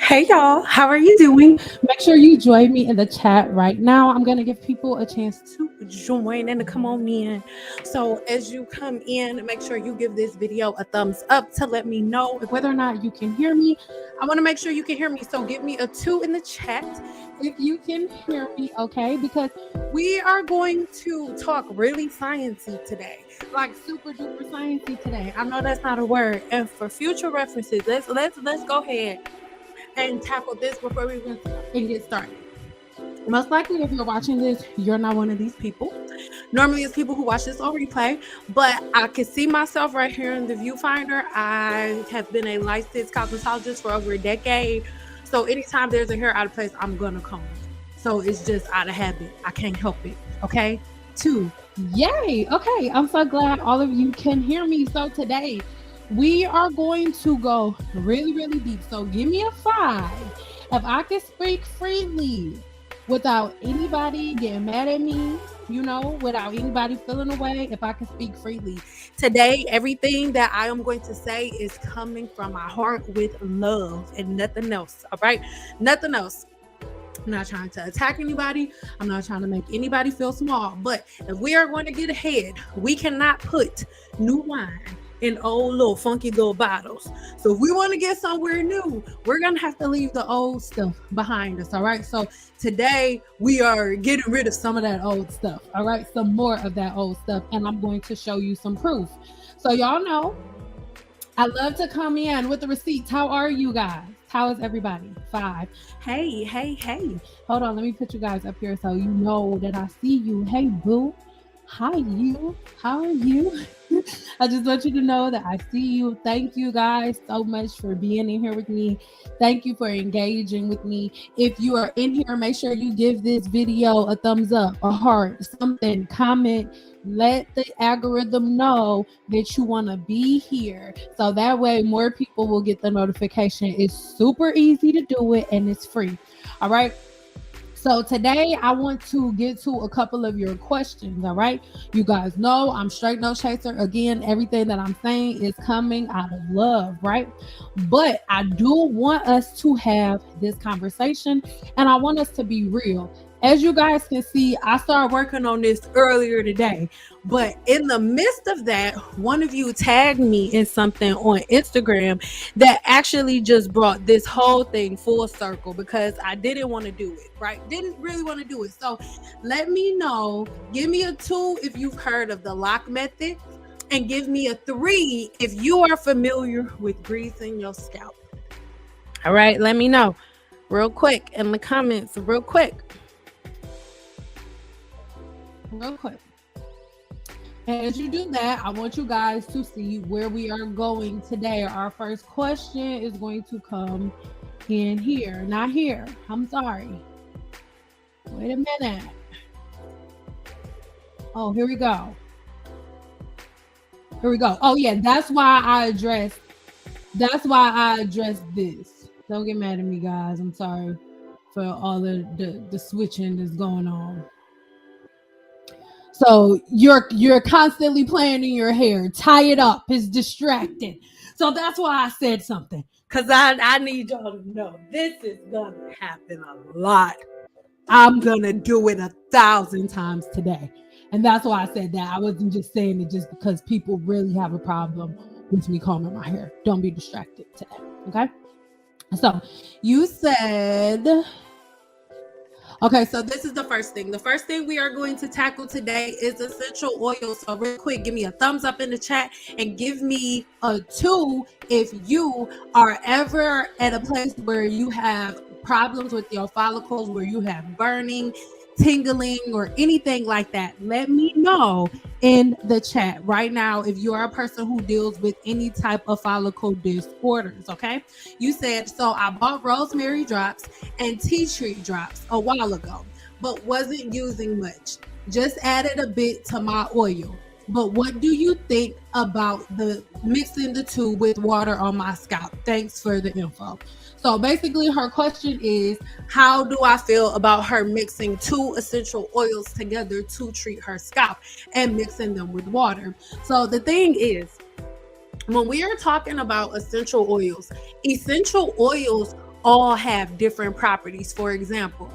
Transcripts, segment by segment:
Hey y'all, how are you doing? Make sure you join me in the chat right now. I'm going to give people a chance to join and to come on in. So, as you come in, make sure you give this video a thumbs up to let me know whether or not you can hear me. I want to make sure you can hear me. So, give me a 2 in the chat if you can hear me, okay? Because we are going to talk really sciencey today, like super duper sciencey today. I know that's not a word, and for future references, let's go ahead and tackle this before we even get started. Most likely, if you're watching this, you're not one of these people. Normally, it's people who watch this on replay, but I can see myself right here in the viewfinder. I have been a licensed cosmetologist for over a decade. So anytime there's a hair out of place, I'm going to comb it. So it's just out of habit. I can't help it. Okay? 2. Yay. Okay. I'm so glad all of you can hear me. So today, we are going to go really, really deep. So give me a 5 if I can speak freely without anybody getting mad at me, without anybody feeling away, if I can speak freely. Today, everything that I am going to say is coming from my heart with love and nothing else, all right? Nothing else. I'm not trying to attack anybody. I'm not trying to make anybody feel small. But if we are going to get ahead, we cannot put new wine in old little funky little bottles. So if we want to get somewhere new, we're going to have to leave the old stuff behind us. All right. So today we are getting rid of some of that old stuff. All right. Some more of that old stuff. And I'm going to show you some proof. So y'all know I love to come in with the receipts. How are you guys? How is everybody? 5. Hey. Hold on. Let me put you guys up here so you know that I see you. Hey, boo. Hi, you. How are you? I just want you to know that I see you. Thank you guys so much for being in here with me. Thank you for engaging with me. If you are in here, make sure you give this video a thumbs up, a heart, something, comment. Let the algorithm know that you want to be here. So that way more people will get the notification. It's super easy to do it and it's free. All right. So today I want to get to a couple of your questions, all right? You guys know I'm straight no chaser. Again, everything that I'm saying is coming out of love, right? But I do want us to have this conversation and I want us to be real. As you guys can see, I started working on this earlier today, but in the midst of that, one of you tagged me in something on Instagram that actually just brought this whole thing full circle because I didn't want to do it, right? Didn't really want to do it. So let me know, give me a 2 if you've heard of the LOC method, and give me a 3 if you are familiar with greasing your scalp. All right, let me know real quick in the comments, real quick. And as you do that, I want you guys to see where we are going today. Our first question is going to come in here. Not here. I'm sorry. Wait a minute. Oh, here we go. Oh yeah, that's why I addressed this. Don't get mad at me, guys. I'm sorry for all the switching that's going on. So you're constantly playing in your hair. Tie it up. It's distracting. So that's why I said something. Because I need y'all to know this is going to happen a lot. I'm going to do it 1,000 times today. And that's why I said that. I wasn't just saying it just because people really have a problem with me combing my hair. Don't be distracted today. Okay? So you said... Okay, so this is the first thing. The first thing we are going to tackle today is essential oils. So real quick, give me a thumbs up in the chat and give me a 2 if you are ever at a place where you have problems with your follicles, where you have burning, tingling, or anything like that. Let me know in the chat right now if you are a person who deals with any type of follicle disorders. Okay, you said, so I bought rosemary drops and tea tree drops a while ago, but wasn't using much. Just added a bit to my oil. But what do you think about the mixing the 2 with water on my scalp? Thanks for the info. So basically her question is, how do I feel about her mixing 2 essential oils together to treat her scalp and mixing them with water? So the thing is, when we are talking about essential oils all have different properties. For example,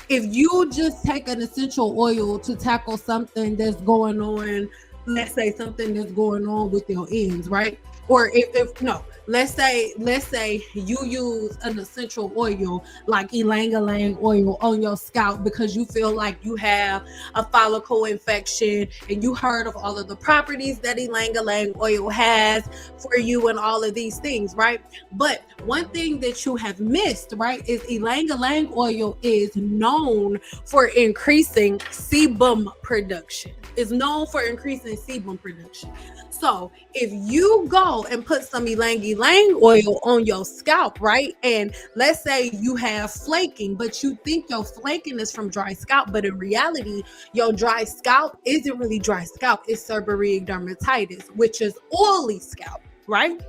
if you just take an essential oil to tackle something that's going on, let's say something that's going on with your ends, right? Or if no, let's say you use an essential oil like ylang-ylang oil on your scalp because you feel like you have a follicle infection, and you heard of all of the properties that ylang-ylang oil has for you and all of these things, right? But one thing that you have missed, right, is ylang-ylang oil is known for increasing sebum production. It's known for increasing sebum production. So if you go and put some ylang-ylang oil on your scalp, right, and let's say you have flaking, but you think your flaking is from dry scalp, but in reality, your dry scalp isn't really dry scalp. It's seborrheic dermatitis, which is oily scalp, right?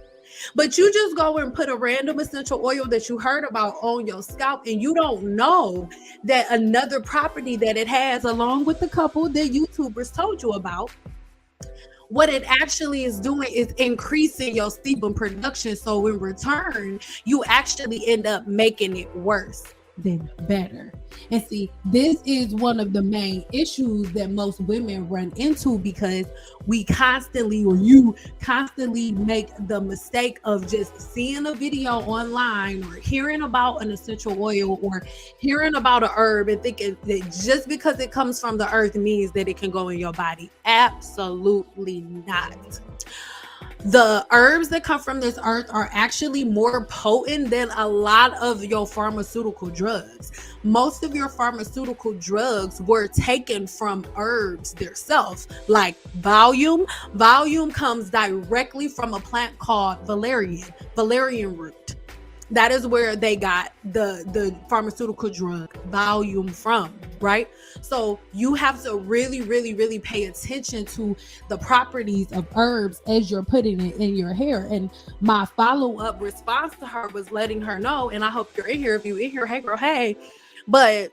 But you just go and put a random essential oil that you heard about on your scalp, and you don't know that another property that it has, along with the couple that YouTubers told you about, what it actually is doing is increasing your sebum production. So in return, you actually end up making it worse than better. And see, this is one of the main issues that most women run into, because we constantly, or you constantly, make the mistake of just seeing a video online or hearing about an essential oil or hearing about a herb and thinking that just because it comes from the earth means that it can go in your body. Absolutely not. The herbs that come from this earth are actually more potent than a lot of your pharmaceutical drugs. Most of your pharmaceutical drugs were taken from herbs themselves, like Valium. Valium comes directly from a plant called valerian root. That is where they got the pharmaceutical drug Valium from, right? So you have to really, really, really pay attention to the properties of herbs as you're putting it in your hair. And my follow-up response to her was letting her know, and I hope you're in here. If you're in here, hey girl, hey. But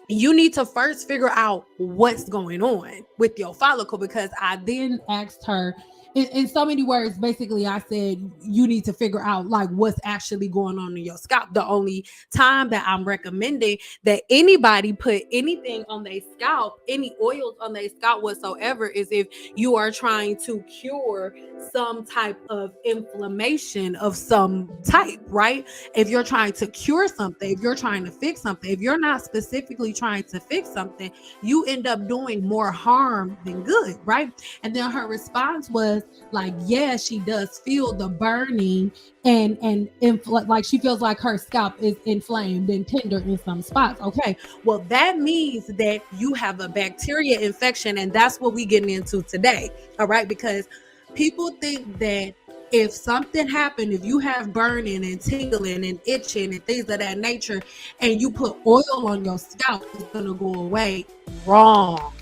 you need to first figure out what's going on with your follicle, because I then asked her, in so many words, basically, I said, you need to figure out like what's actually going on in your scalp. The only time that I'm recommending that anybody put anything on their scalp, any oils on their scalp whatsoever, is if you are trying to cure some type of inflammation of some type, right? If you're trying to cure something, if you're trying to fix something, if you're not specifically trying to fix something, you end up doing more harm than good, right? And then her response was like, yeah, she does feel the burning and like she feels like her scalp is inflamed and tender in some spots. Okay, well, that means that you have a bacteria infection, and that's what we're getting into today. All right, because people think that if something happened, if you have burning and tingling and itching and things of that nature, and you put oil on your scalp, it's gonna go away. Wrong.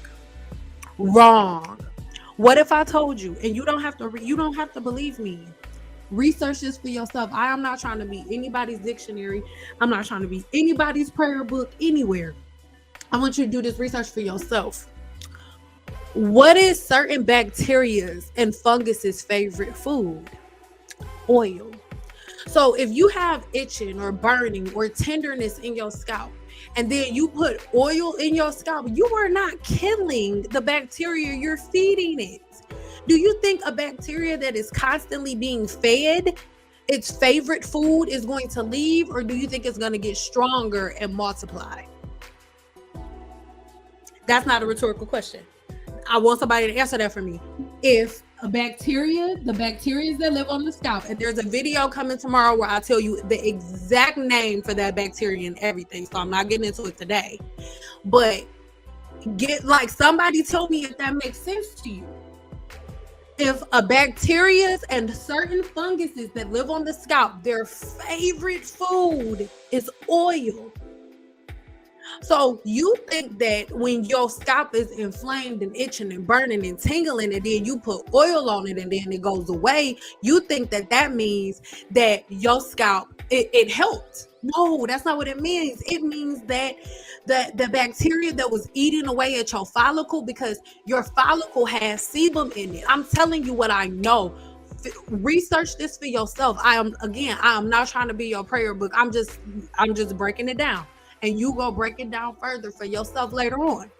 What if I told you, and you don't have to believe me? Research this for yourself. I am not trying to be anybody's dictionary. I'm not trying to be anybody's prayer book anywhere. I want you to do this research for yourself. What is certain bacteria's and fungus's favorite food? Oil. So if you have itching or burning or tenderness in your scalp, and then you put oil in your scalp, you are not killing the bacteria, you're feeding it. Do you think a bacteria that is constantly being fed its favorite food is going to leave, or do you think it's going to get stronger and multiply? That's not a rhetorical question. I want somebody to answer that for me. If a bacteria, the bacteria that live on the scalp, and there's a video coming tomorrow where I tell you the exact name for that bacteria and everything, so I'm not getting into it today, but somebody tell me if that makes sense to you. If a bacteria and certain funguses that live on the scalp, their favorite food is oil. So you think that when your scalp is inflamed and itching and burning and tingling, and then you put oil on it and then it goes away, you think that means that your scalp, it helped. No, that's not what it means. It means that the bacteria that was eating away at your follicle, because your follicle has sebum in it. I'm telling you what I know research this for yourself. I am not trying to be your prayer book. I'm just breaking it down, and you go break it down further for yourself later on.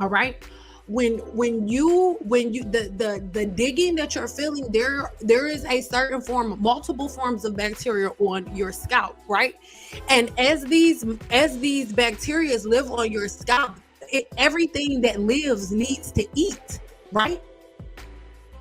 All right. When you the digging that you're feeling, there is a certain form, multiple forms of bacteria on your scalp, right? And as these bacteria live on your scalp, everything that lives needs to eat, right?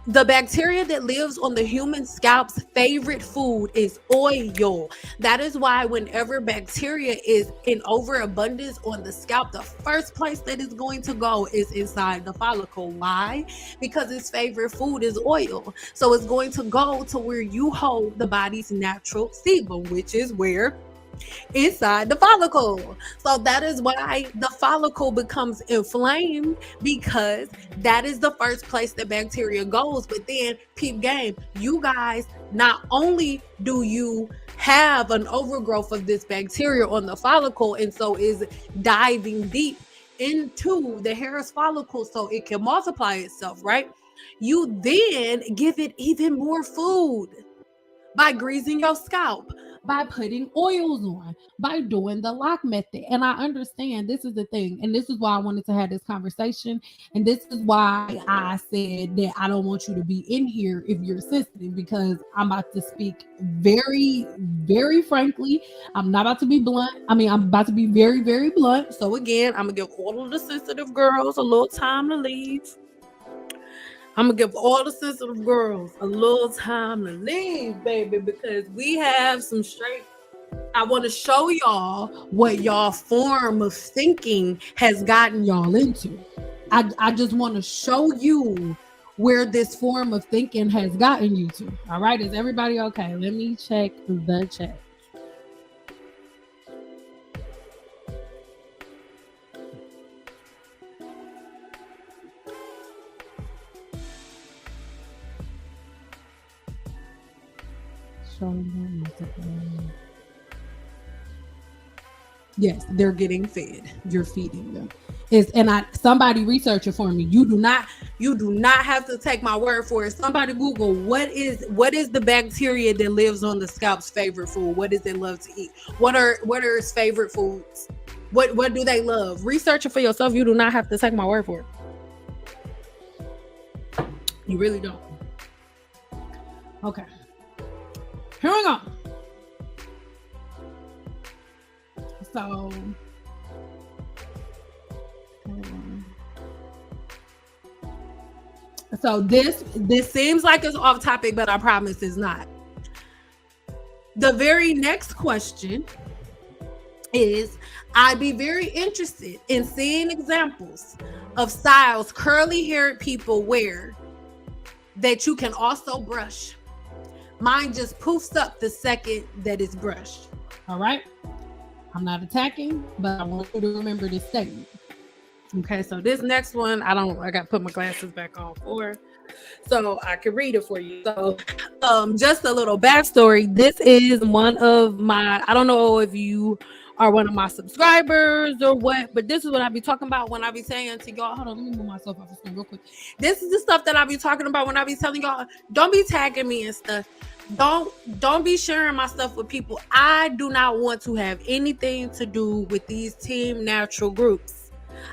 The bacteria that lives on the human scalp's favorite food is oil. That is why whenever bacteria is in overabundance on the scalp, the first place that it's going to go is inside the follicle. Why? Because its favorite food is oil. So it's going to go to where you hold the body's natural sebum, which is where? Inside the follicle. So that is why the follicle becomes inflamed, because that is the first place that bacteria goes. But then, peep game, you guys, not only do you have an overgrowth of this bacteria on the follicle, and so is diving deep into the hair's follicle so it can multiply itself, right? You then give it even more food by greasing your scalp, by putting oils on, by doing the LOC method. And I understand this is the thing. And this is why I wanted to have this conversation. And this is why I said that I don't want you to be in here if you're sensitive, because I'm about to speak very, very frankly. I'm not about to be blunt. I'm about to be very, very blunt. So again, I'm going to give all of the sensitive girls a little time to leave. I'm going to give all the sensitive girls a little time to leave, baby, because we have some straight. I want to show y'all what y'all form of thinking has gotten y'all into. I just want to show you where this form of thinking has gotten you to. All right. Is everybody okay? Let me check the chat. Yes, they're getting fed. You're feeding them. Somebody research it for me. You do not have to take my word for it. Somebody Google what is the bacteria that lives on the scalp's favorite food? What does it love to eat? What are its favorite foods? What do they love? Research it for yourself. You do not have to take my word for it. You really don't. Okay. Here we go. So this seems like it's off topic, but I promise it's not. The very next question is, I'd be very interested in seeing examples of styles curly-haired people wear that you can also brush. Mine just poofs up the second that it's brushed. All right. I'm not attacking, but I want you to remember this statement. Okay. So this next one, I got to put my glasses back on for, so I can read it for you. So just a little backstory. This is one of my, I don't know if you are one of my subscribers or what, but this is what I be talking about when I be saying to y'all, hold on, let me move myself off the screen real quick. This is the stuff that I be talking about when I be telling y'all, don't be tagging me and stuff. Don't be sharing my stuff with people. I do not want to have anything to do with these team natural groups.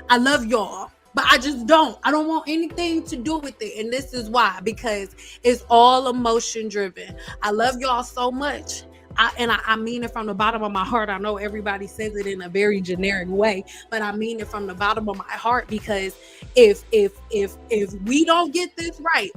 I love y'all, but I just don't. I don't want anything to do with it. And this is why, because it's all emotion driven. I love y'all so much. I mean it from the bottom of my heart. I know everybody says it in a very generic way, but I mean it from the bottom of my heart, because if we don't get this right,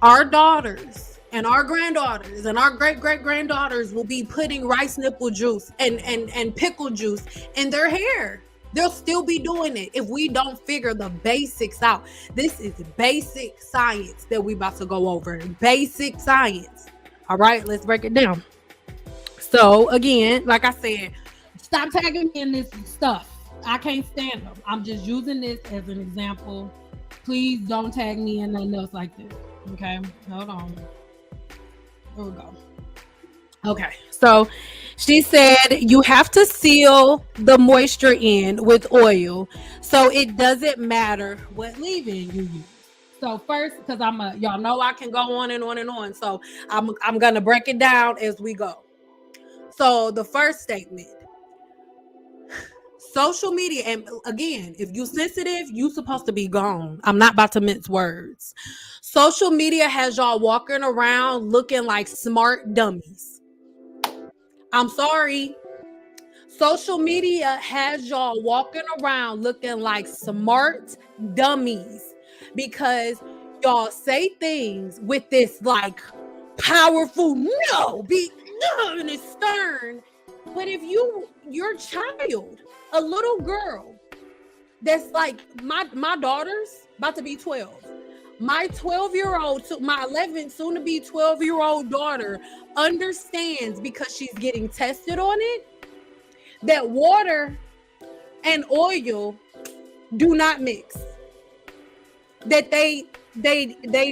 our daughters and our granddaughters and our great-great-granddaughters will be putting rice nipple juice and pickle juice in their hair. They'll still be doing it if we don't figure the basics out. This is basic science that we about to go over. Basic science. All right, let's break it down. So again, like I said, stop tagging me in this stuff. I can't stand them. I'm just using this as an example. Please don't tag me in nothing else like this. Okay, hold on. Here we go. Okay, so she said you have to seal the moisture in with oil, so it doesn't matter what leave-in you use. So first, because y'all know I can go on and on and on. So I'm gonna break it down as we go. So the first statement. Social media, and again, if you sensitive, you supposed to be gone. I'm not about to mince words. Social media has y'all walking around looking like smart dummies. I'm sorry. Social media has y'all walking around looking like smart dummies because y'all say things with this like powerful and it's stern. But if your child, a little girl that's like my daughter's about to be 12. My 12-year-old, my 11, soon to be 12-year-old daughter understands because she's getting tested on it that water and oil do not mix. That they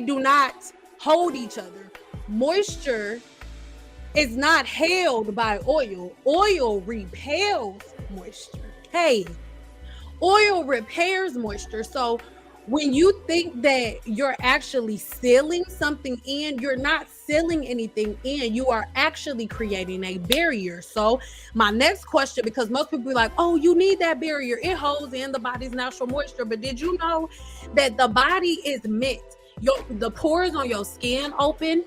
do not hold each other. Moisture is not held by oil. Oil repels moisture. Hey, oil repairs moisture. So when you think that you're actually sealing something in, you're not sealing anything in. You are actually creating a barrier. So my next question, because most people be like, oh, you need that barrier. It holds in the body's natural moisture. But did you know that the body is meant, the pores on your skin open,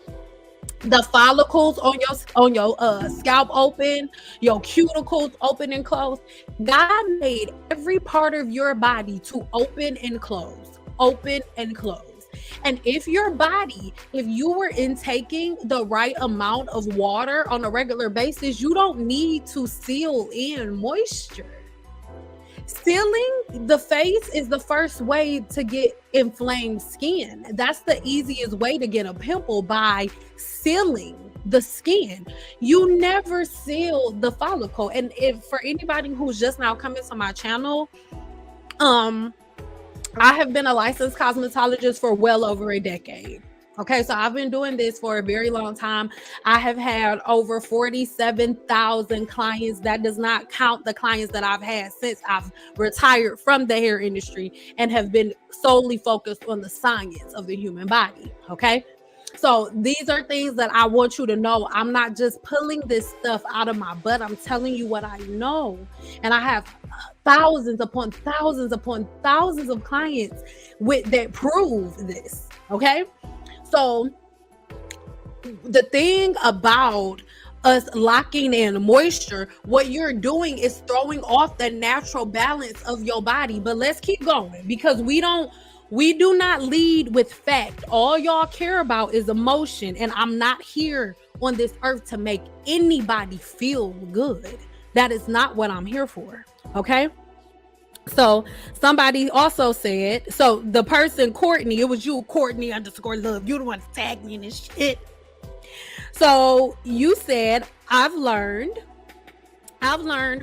the follicles on your scalp open, your cuticles open and close. God made every part of your body to open and close, open and close. And if you were intaking the right amount of water on a regular basis, you don't need to seal in moisture. Sealing the face is the first way to get inflamed skin. That's the easiest way to get a pimple, by sealing the skin. You never seal the follicle. And if for anybody who's just now coming to my channel, I have been a licensed cosmetologist for well over a decade. Okay, so I've been doing this for a very long time. I have had over 47,000 clients. That does not count the clients that I've had since I've retired from the hair industry and have been solely focused on the science of the human body. Okay, so these are things that I want you to know. I'm not just pulling this stuff out of my butt. I'm telling you what I know. And I have thousands upon thousands upon thousands of clients that prove this. Okay. So the thing about us locking in moisture, what you're doing is throwing off the natural balance of your body. But let's keep going, because we do not lead with fact. All y'all care about is emotion. And I'm not here on this earth to make anybody feel good. That is not what I'm here for. Okay. So somebody also said, so the person, Courtney, it was you, Courtney _love. You the one to tag me in this shit. So you said, I've learned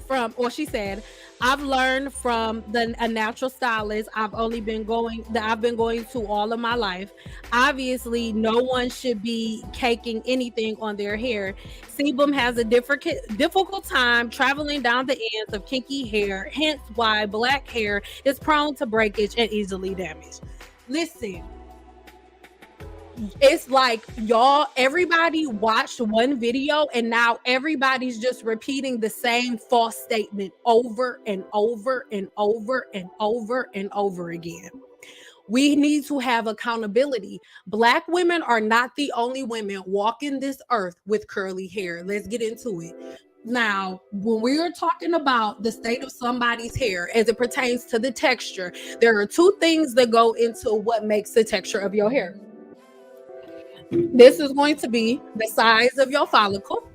from, or she said, I've learned from a natural stylist I've been going to all of my life. Obviously, no one should be caking anything on their hair. Sebum has a difficult time traveling down the ends of kinky hair, hence why black hair is prone to breakage and easily damaged. Listen, it's like everybody watched one video and now everybody's just repeating the same false statement over and over and over and over and over again. We need to have accountability. Black women are not the only women walking this earth with curly hair. Let's get into it. Now, when we are talking about the state of somebody's hair as it pertains to the texture, there are two things that go into what makes the texture of your hair. This is going to be the size of your follicle.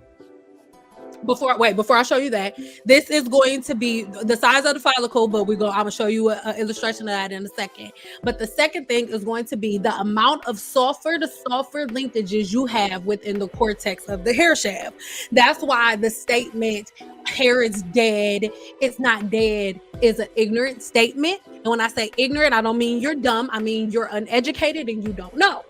Before I show you that, this is going to be the size of the follicle, but I'm gonna show you an illustration of that in a second. But the second thing is going to be the amount of sulfur to sulfur linkages you have within the cortex of the hair shaft. That's why the statement hair is dead, it's not dead, is an ignorant statement. And when I say ignorant, I don't mean you're dumb. I mean you're uneducated and you don't know.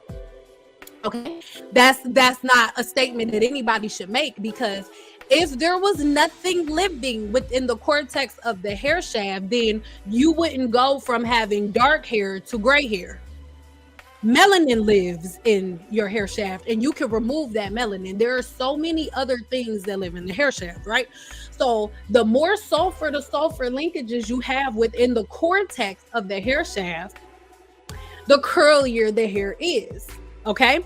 Okay, that's not a statement that anybody should make, because if there was nothing living within the cortex of the hair shaft, then you wouldn't go from having dark hair to gray hair. melanin lives in your hair shaft, and you can remove that melanin. There are so many other things that live in the hair shaft, right? So the more sulfur to sulfur linkages you have within the cortex of the hair shaft, the curlier the hair is. Okay.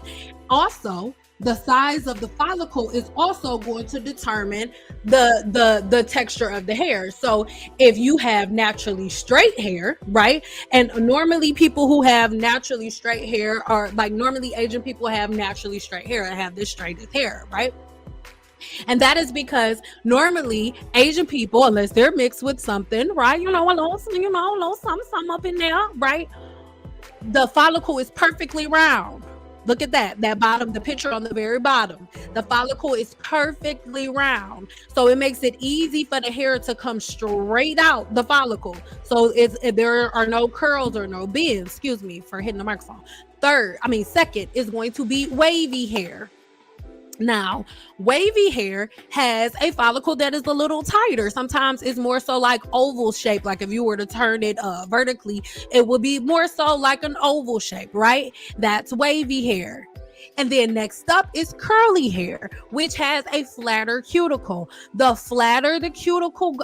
Also, the size of the follicle is also going to determine the texture of the hair. So if you have naturally straight hair, right? And normally people who have naturally straight hair are like, normally Asian people have naturally straight hair and have the straightest hair, right? And that is because normally Asian people, unless they're mixed with something, right? A little something up in there, right? The follicle is perfectly round. Look at that bottom, the picture on the very bottom. The follicle is perfectly round. So it makes it easy for the hair to come straight out the follicle. So there are no curls or no bends, excuse me for hitting the microphone. Second is going to be wavy hair. Now, wavy hair has a follicle that is a little tighter. Sometimes it's more so like oval shape. Like if you were to turn it vertically, it would be more so like an oval shape, right? That's wavy hair. And then next up is curly hair, which has a flatter cuticle. The flatter the cuticle,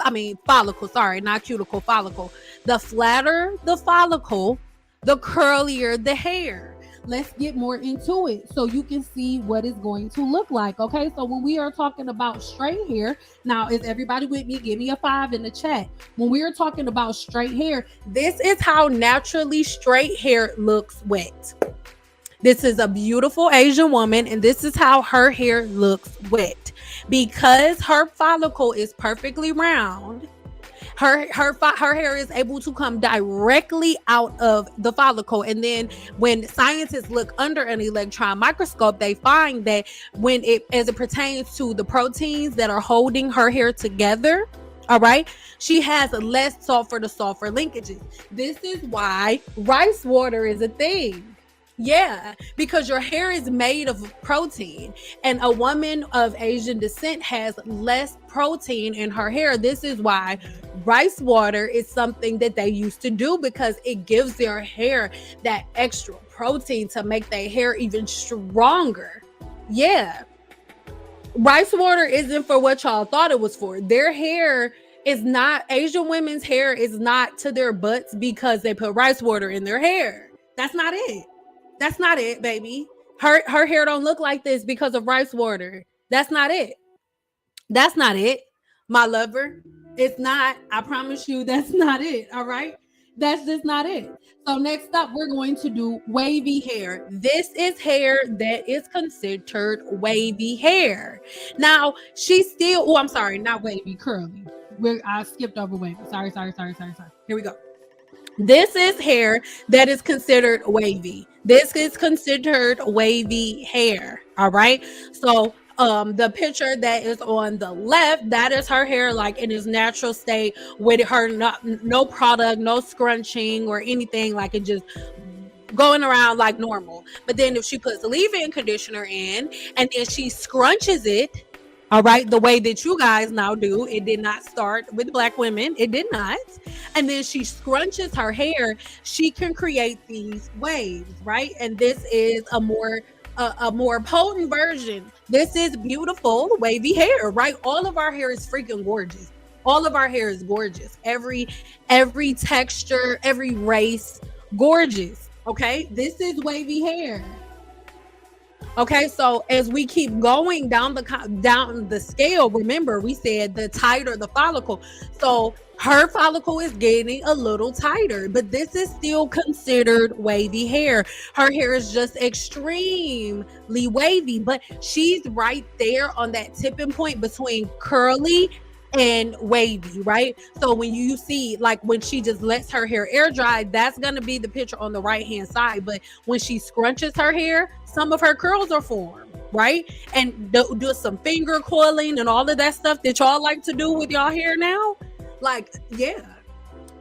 follicle, sorry, not cuticle, follicle. The flatter the follicle, the curlier the hair. Let's get more into it so you can see what it's going to look like. Okay, so when we are talking about straight hair, now is everybody with me? Give me a 5 in the chat. When we are talking about straight hair, this is how naturally straight hair looks wet. This is a beautiful Asian woman, and this is how her hair looks wet. Because her follicle is perfectly round, her hair is able to come directly out of the follicle. And then when scientists look under an electron microscope, they find that as it pertains to the proteins that are holding her hair together, all right, she has less sulfur to sulfur linkages. This is why rice water is a thing. Yeah, because your hair is made of protein, and a woman of Asian descent has less protein in her hair. This is why rice water is something that they used to do, because it gives their hair that extra protein to make their hair even stronger. Yeah. Rice water isn't for what y'all thought it was for. Their hair is not, Asian women's hair is not to their butts because they put rice water in their hair. That's not it. That's not it, baby. Her hair don't look like this because of rice water. That's not it. That's not it, my lover. It's not. I promise you, that's not it. All right. That's just not it. So next up, we're going to do wavy hair. This is hair that is considered wavy hair. Now, she's still, I'm sorry, not wavy, curly. I skipped over wavy. Sorry. Here we go. This is hair that is considered wavy. This is considered wavy hair. All right. So the picture that is on the left, that is her hair like in its natural state, with her no product, no scrunching or anything, like it just going around like normal. But then if she puts leave-in conditioner in and then she scrunches it, all right, the way that you guys now do, it did not start with Black women. It did not. And then she scrunches her hair. She can create these waves, right? And this is a more potent version. This is beautiful wavy hair, right? All of our hair is freaking gorgeous. All of our hair is gorgeous. Every texture, every race, gorgeous. Okay, this is wavy hair. Okay, so as we keep going down the scale, remember we said the tighter the follicle. So her follicle is getting a little tighter, but this is still considered wavy hair. Her hair is just extremely wavy, but she's right there on that tipping point between curly and wavy, right? So when you see, like when she just lets her hair air dry, that's going to be the picture on the right hand side. But when she scrunches her hair, some of her curls are formed, right? And do some finger coiling and all of that stuff that y'all like to do with y'all hair now. Like, yeah.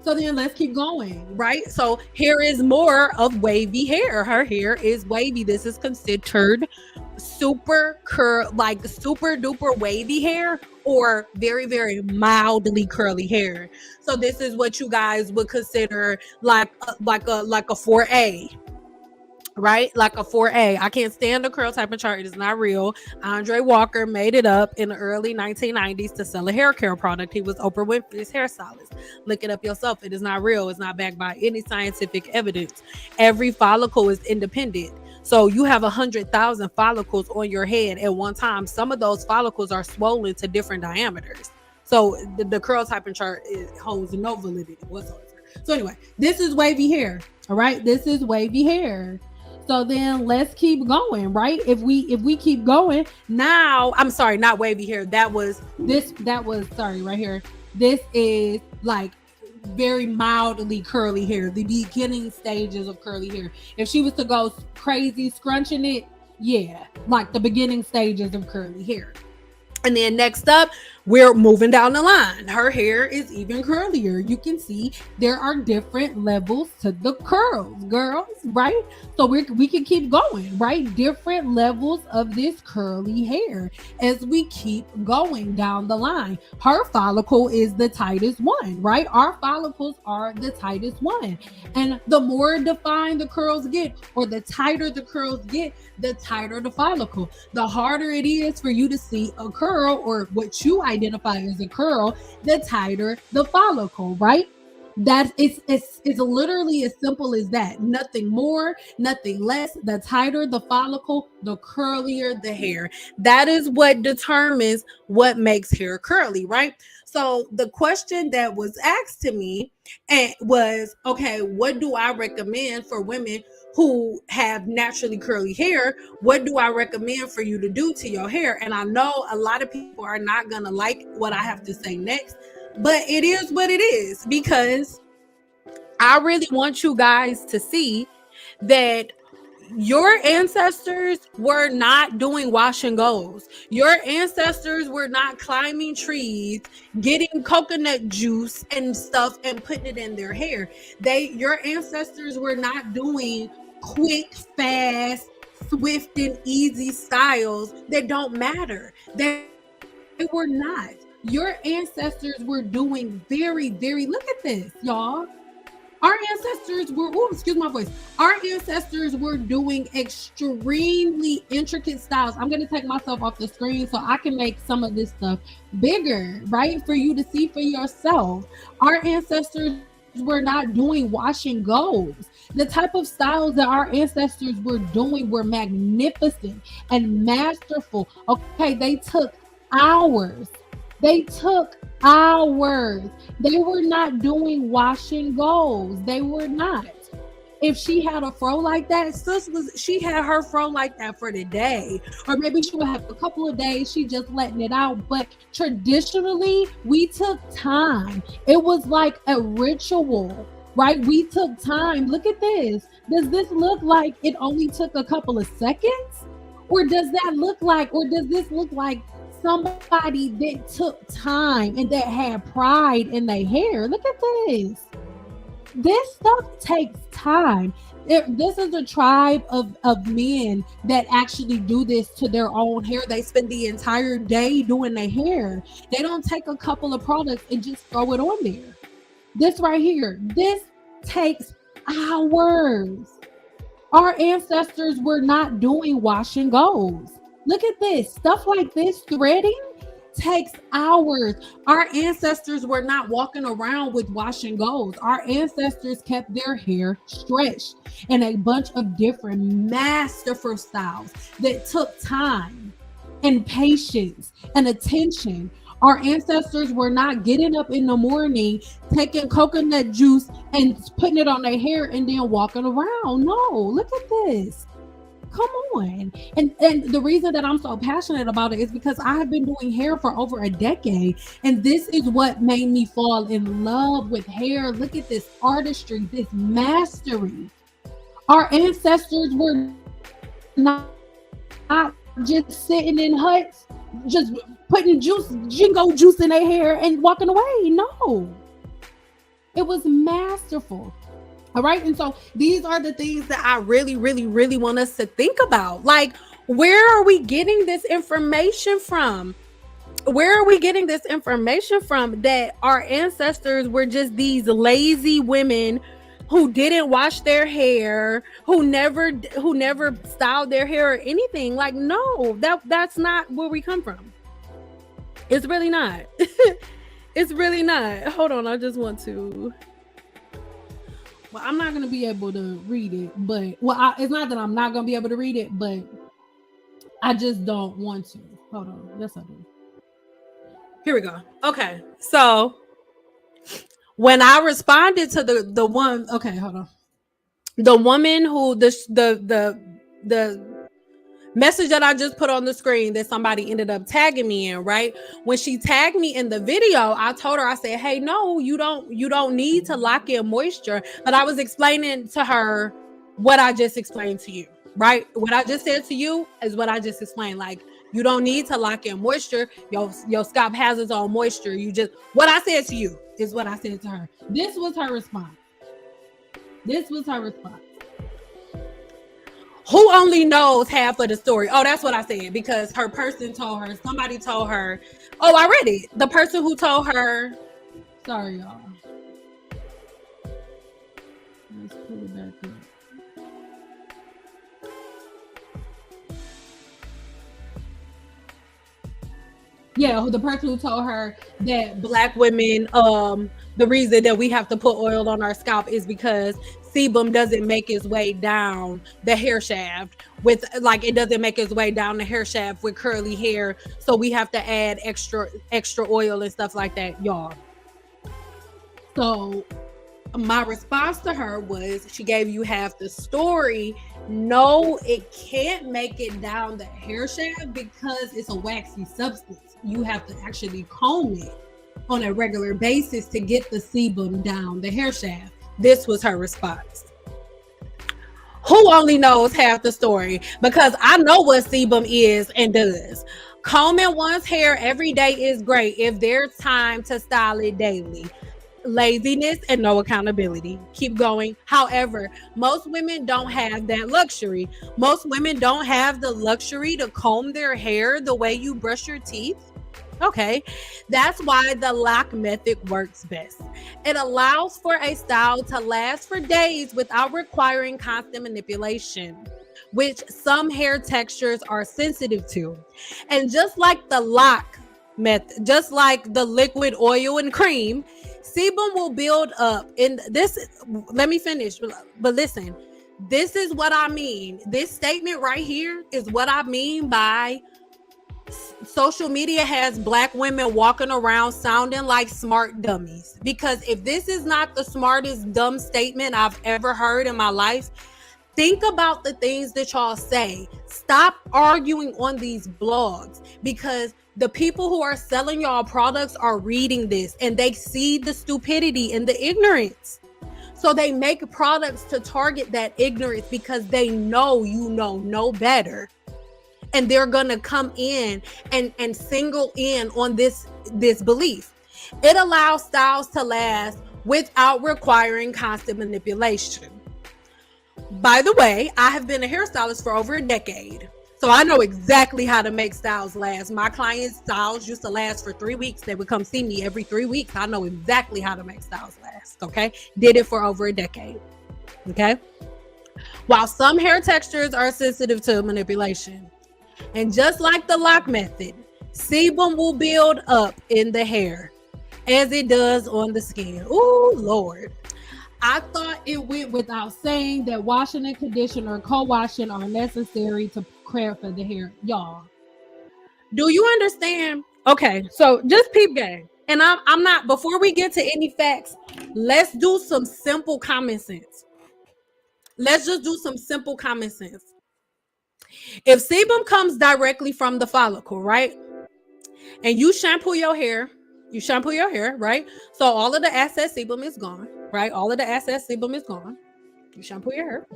So then let's keep going, right? So here is more of wavy hair. Her hair is wavy. This is considered super duper wavy hair, or very, very mildly curly hair. So this is what you guys would consider like a 4A, right? Like a 4A. I can't stand the curl typing chart. It is not real. Andre Walker made it up in the early 1990s to sell a hair care product. He was Oprah Winfrey's hairstylist. Look it up yourself. It is not real. It's not backed by any scientific evidence. Every follicle is independent. So you have 100,000 follicles on your head at one time. Some of those follicles are swollen to different diameters. So the curl typing chart holds no validity whatsoever. So anyway, this is wavy hair. All right, this is wavy hair. So then let's keep going, right? If we keep going, now I'm sorry, not wavy hair. That was sorry, right here. This is like very mildly curly hair, the beginning stages of curly hair. If she was to go crazy scrunching it, yeah, like the beginning stages of curly hair. And then next up, we're moving down the line. Her hair is even curlier. You can see there are different levels to the curls, girls, right? So we can keep going, right? Different levels of this curly hair as we keep going down the line. Her follicle is the tightest one, right? Our follicles are the tightest one. And the more defined the curls get, or the tighter the curls get, the tighter the follicle. The harder it is for you to see a curl, or what you identify as a curl, the tighter the follicle, right? That it's literally as simple as that. Nothing more, nothing less. The tighter the follicle, the curlier the hair. That is what determines what makes hair curly, right? So the question that was asked to me was, okay, what do I recommend for women who have naturally curly hair? What do I recommend for you to do to your hair? And I know a lot of people are not going to like what I have to say next, but it is what it is, because I really want you guys to see that your ancestors were not doing wash and goes. Your ancestors were not climbing trees, getting coconut juice and stuff and putting it in their hair. Your ancestors were not doing quick, fast, swift, and easy styles that don't matter. They were not. Your ancestors were doing very, very, look at this, y'all. Our ancestors were, excuse my voice. Our ancestors were doing extremely intricate styles. I'm going to take myself off the screen so I can make some of this stuff bigger, right? For you to see for yourself. Our ancestors were not doing wash and goes. The type of styles that our ancestors were doing were magnificent and masterful. Okay, they took hours. They were not doing wash and goes. They were not. If she had a fro like that, she had her fro like that for the day. Or maybe she would have a couple of days, she just letting it out. But traditionally, we took time. It was like a ritual, right? We took time. Look at this. Does this look like it only took a couple of seconds? Or does this look like somebody that took time and that had pride in their hair? Look at this. This stuff takes time. This is a tribe of men that actually do this to their own hair. They spend the entire day doing their hair. They don't take a couple of products and just throw it on there. This right here, this takes hours. Our ancestors were not doing wash and goes. Look at this. Stuff like this, threading, takes hours. Our ancestors were not walking around with wash and goes. Our ancestors kept their hair stretched in a bunch of different masterful styles that took time and patience and attention. Our ancestors were not getting up in the morning, taking coconut juice and putting it on their hair and then walking around. No, look at this. Come on. And the reason that I'm so passionate about it is because I have been doing hair for over a decade. And this is what made me fall in love with hair. Look at this artistry, this mastery. Our ancestors were not just sitting in huts, just putting jingo juice in their hair and walking away. No. It was masterful. All right. And so these are the things that I really, really, really want us to think about. Like, where are we getting this information from? Where are we getting this information from that our ancestors were just these lazy women who didn't wash their hair, who never styled their hair or anything. Like, no, that's not where we come from. It's really not. It's really not. Hold on, I just want to. Well, I'm not gonna be able to read it, but it's not that I'm not gonna be able to read it, but I just don't want to. Hold on, yes I do. Here we go. Okay, so when I responded to the one, okay, hold on, the woman who the message that I just put on the screen that somebody ended up tagging me in, right? When she tagged me in the video, I told her, I said, hey, no, you don't need to lock in moisture. But I was explaining to her what I just explained to you, right? What I just said to you is what I just explained. Like, you don't need to lock in moisture. Your scalp has its own moisture. What I said to you is what I said to her. This was her response. Who only knows half of the story? Oh, that's what I said, because somebody told her. Oh, I read it. The person who told her. Sorry, y'all. Let's pull it back up. Yeah, the person who told her that Black women, the reason that we have to put oil on our scalp is because sebum doesn't make its way down the hair shaft it doesn't make its way down the hair shaft with curly hair. So we have to add extra oil and stuff like that, y'all. So my response to her was, she gave you half the story. No, it can't make it down the hair shaft because it's a waxy substance. You have to actually comb it on a regular basis to get the sebum down the hair shaft. This was her response. Who only knows half the story? Because I know what sebum is and does. Combing one's hair every day is great if there's time to style it daily. Laziness and no accountability. Keep going. However, most women don't have that luxury. Most women don't have the luxury to comb their hair the way you brush your teeth. Okay, that's why the LOC method works best. It allows for a style to last for days without requiring constant manipulation, which some hair textures are sensitive to. And just like the LOC method, just like the liquid oil and cream, sebum will build up in this. Let me finish, but listen, this is what I mean. This statement right here is what I mean by social media has Black women walking around sounding like smart dummies. Because if this is not the smartest dumb statement I've ever heard in my life, think about the things that y'all say. Stop arguing on these blogs, because the people who are selling y'all products are reading this and they see the stupidity and the ignorance. So they make products to target that ignorance because they know you know no better. And they're gonna come in and single in on this belief. It allows styles to last without requiring constant manipulation. By the way, I have been a hairstylist for over a decade, so I know exactly how to make styles last. My clients' styles used to last for 3 weeks. They would come see me every 3 weeks. I know exactly how to make styles last, okay? Did it for over a decade, okay? While some hair textures are sensitive to manipulation, and just like the LOC method, sebum will build up in the hair as it does on the skin. Oh, Lord. I thought it went without saying that washing and condition or co-washing are necessary to care for the hair. Y'all, do you understand? Okay, so just peep game. And I'm not, before we get to any facts, let's do some simple common sense. Let's just do some simple common sense. If sebum comes directly from the follicle, right? And you shampoo your hair, right? So all of the excess sebum is gone, right? All of the excess sebum is gone. You shampoo your hair.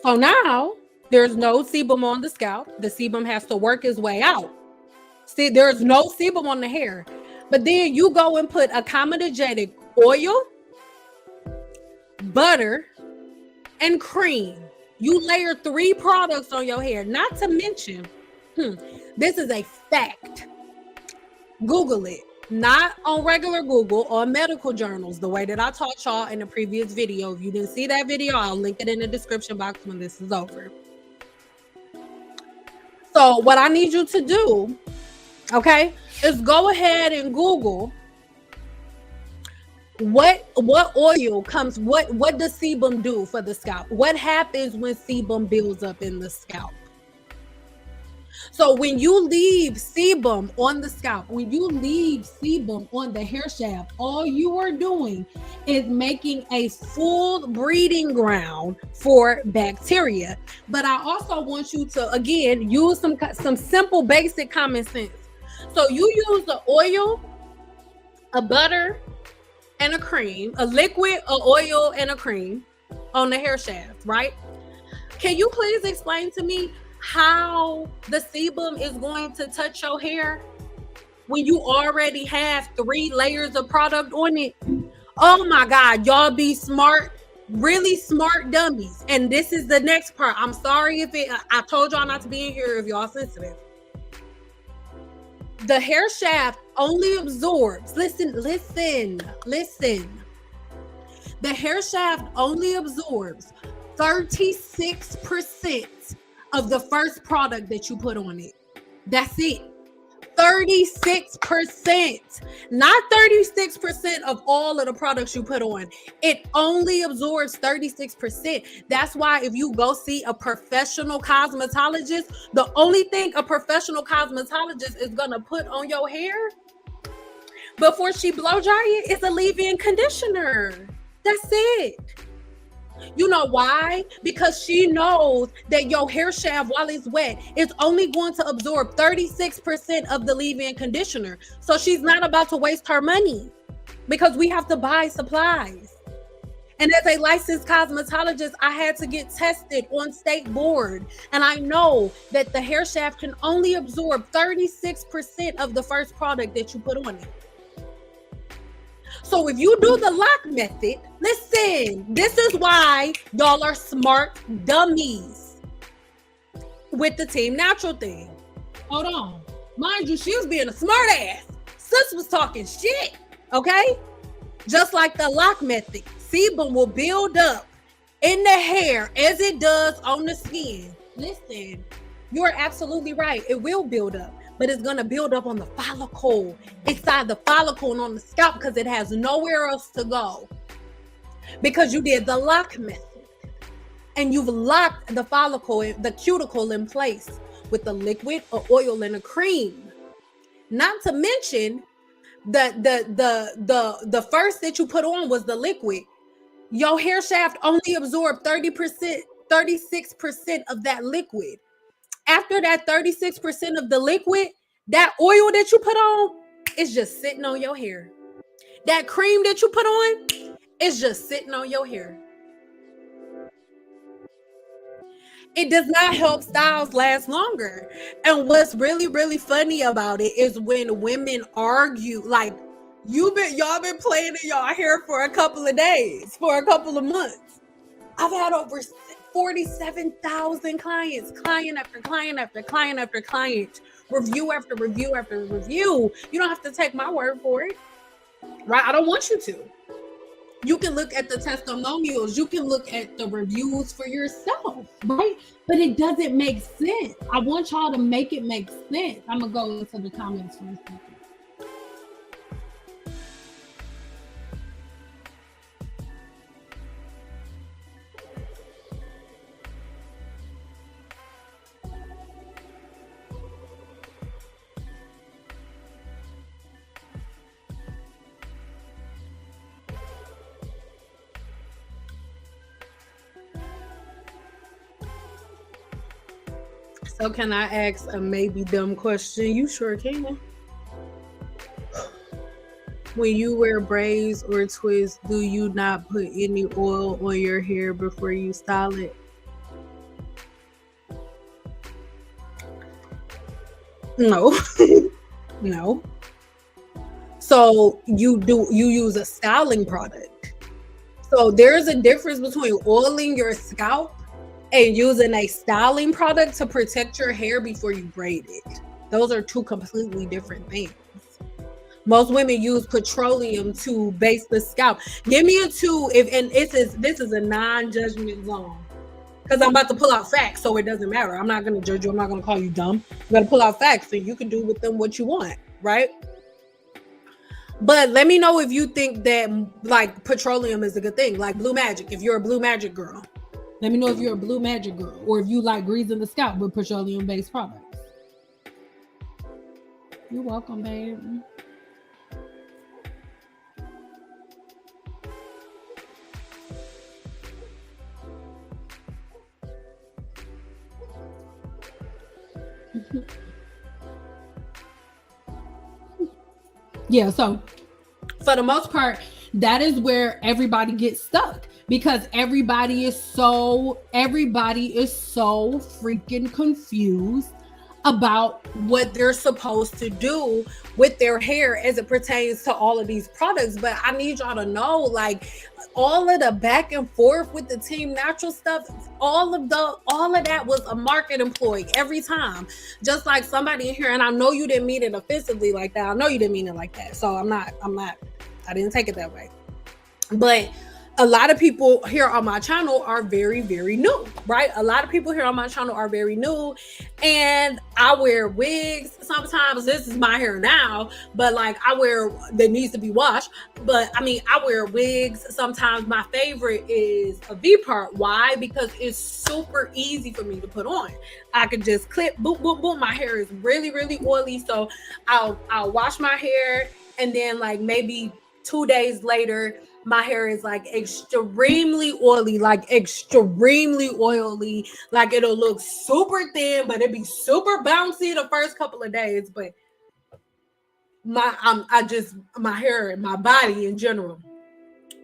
So now there's no sebum on the scalp. The sebum has to work its way out. See, there's no sebum on the hair. But then you go and put accommodating oil, butter, and cream. You layer 3 products on your hair. Not to mention, this is a fact. Google it. not on regular Google or medical journals, the way that I taught y'all in the previous video. If you didn't see that video, I'll link it in the description box when this is over. So what I need you to do, okay, is go ahead and Google what oil comes, what does sebum do for the scalp? What happens when sebum builds up in the scalp? So when you leave sebum on the scalp, when you leave sebum on the hair shaft, all you are doing is making a full breeding ground for bacteria. But I also want you to, again, use some simple, basic common sense. So you use the oil, a butter, and a cream, a liquid, a oil, and a cream on the hair shaft, right? Can you please explain to me how the sebum is going to touch your hair when you already have 3 layers of product on it? Oh my God, y'all be smart, really smart dummies. And this is the next part. I'm sorry if I told y'all not to be in here if y'all sensitive. The hair shaft only absorbs, listen. The hair shaft only absorbs 36% of the first product that you put on it. That's it. 36%, not 36% of all of the products you put on. It only absorbs 36%. That's why if you go see a professional cosmetologist, the only thing a professional cosmetologist is gonna put on your hair before she blow dry it is a leave-in conditioner. That's it. You know why? Because she knows that your hair shaft, while it's wet, is only going to absorb 36% of the leave-in conditioner. So she's not about to waste her money because we have to buy supplies. And as a licensed cosmetologist, I had to get tested on state board. And I know that the hair shaft can only absorb 36% of the first product that you put on it. So if you do the LOC method, listen, this is why y'all are smart dummies with the Team Natural thing. Hold on. Mind you, she was being a smart ass. Sis was talking shit, okay? Just like the LOC method, sebum will build up in the hair as it does on the skin. Listen, you're absolutely right. It will build up. But it's going to build up on the follicle, inside the follicle and on the scalp because it has nowhere else to go. Because you did the LOC method and you've locked the follicle, the cuticle in place with the liquid, a oil, and a cream. Not to mention the first that you put on was the liquid. Your hair shaft only absorbed 36% of that liquid. After that 36% of the liquid, that oil that you put on is just sitting on your hair. That cream that you put on is just sitting on your hair. It does not help styles last longer. And what's really, really funny about it is when women argue, like y'all been playing in y'all hair for a couple of days, for a couple of months. I've had over 47,000 clients, client after client after client after client, review after review after review. You don't have to take my word for it, right? I don't want you to. You can look at the testimonials. You can look at the reviews for yourself, right? But it doesn't make sense. I want y'all to make it make sense. I'm going to go into the comments for a second. So can I ask a maybe dumb question? You sure can. When you wear braids or twists, do you not put any oil on your hair before you style it? No. No. So you use a styling product. So there's a difference between oiling your scalp and using a styling product to protect your hair before you braid it. Those are two completely different things. Most women use petroleum to base the scalp. Give me a 2 and this is a non-judgment zone. Because I'm about to pull out facts, so it doesn't matter. I'm not going to judge you. I'm not going to call you dumb. I'm going to pull out facts, so you can do with them what you want, right? But let me know if you think that like petroleum is a good thing, like Blue Magic. If you're a Blue Magic girl, let me know if you're a Blue Magic girl, or if you like greasing the scalp with petroleum-based products. You're welcome, babe. Yeah, so for the most part, that is where everybody gets stuck, because everybody is so freaking confused about what they're supposed to do with their hair as it pertains to all of these products. But I need y'all to know, like, all of the back and forth with the Team Natural stuff, all of that was a market ploy every time. Just like somebody in here, and I know you didn't mean it offensively like that. I know you didn't mean it like that. So I didn't take it that way. But a lot of people here on my channel are very, very new, right? A lot of people here on my channel are very new, and I wear wigs sometimes. This is my hair now, but like that needs to be washed. But I mean, I wear wigs sometimes. My favorite is a V-part. Why? Because it's super easy for me to put on. I could just clip, boom, boom, boom. My hair is really, really oily, so I'll wash my hair, and then like maybe 2 days later, my hair is like extremely oily, like it'll look super thin, but it'd be super bouncy the first couple of days. But my hair and my body in general,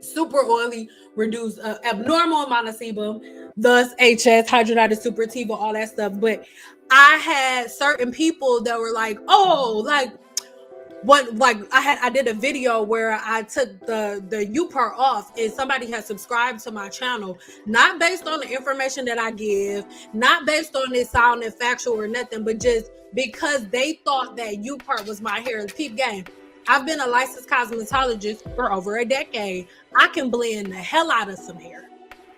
super oily, reduce abnormal amount of sebum, thus HS, hydrogenated supertiva, all that stuff. But I had certain people that were like, oh, like, I did a video where I took the U part off, and somebody had subscribed to my channel, not based on the information that I give, not based on it sounding factual or nothing, but just because they thought that U part was my hair. Peep game. I've been a licensed cosmetologist for over a decade. I can blend the hell out of some hair.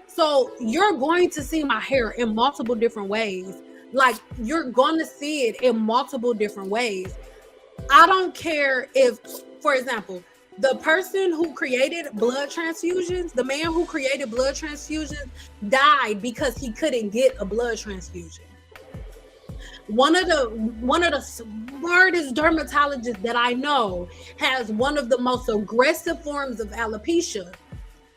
So you're going to see my hair in multiple different ways. Like, you're going to see it in multiple different ways. I don't care if, for example, the person who created blood transfusions, the man who created blood transfusions, died because he couldn't get a blood transfusion. One of the smartest dermatologists that I know has one of the most aggressive forms of alopecia.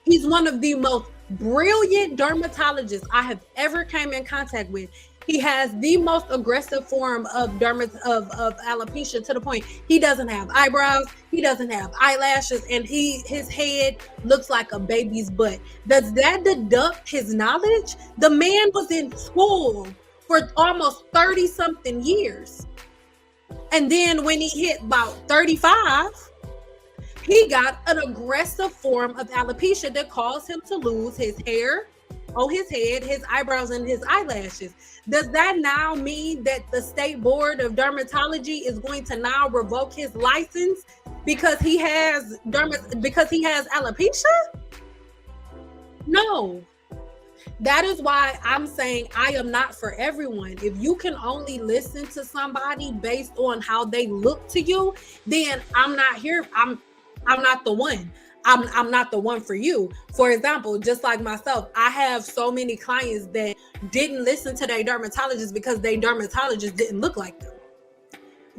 He's one of the most brilliant dermatologists I have ever came in contact with. He has the most aggressive form of alopecia, to the point he doesn't have eyebrows, he doesn't have eyelashes, and his head looks like a baby's butt. Does that deduct his knowledge? The man was in school for almost 30 something years. And then when he hit about 35, he got an aggressive form of alopecia that caused him to lose his hair on his head, his eyebrows, and his eyelashes. Does that now mean that the State Board of Dermatology is going to now revoke his license because he has alopecia? No. That is why I'm saying I am not for everyone. If you can only listen to somebody based on how they look to you, then I'm not here. I'm not the one. I'm not the one for you. For example, just like myself, I have so many clients that didn't listen to their dermatologist because their dermatologist didn't look like them.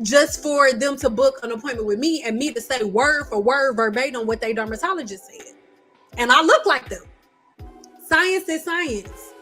Just for them to book an appointment with me and me to say word for word verbatim what their dermatologist said. And I look like them. Science is science.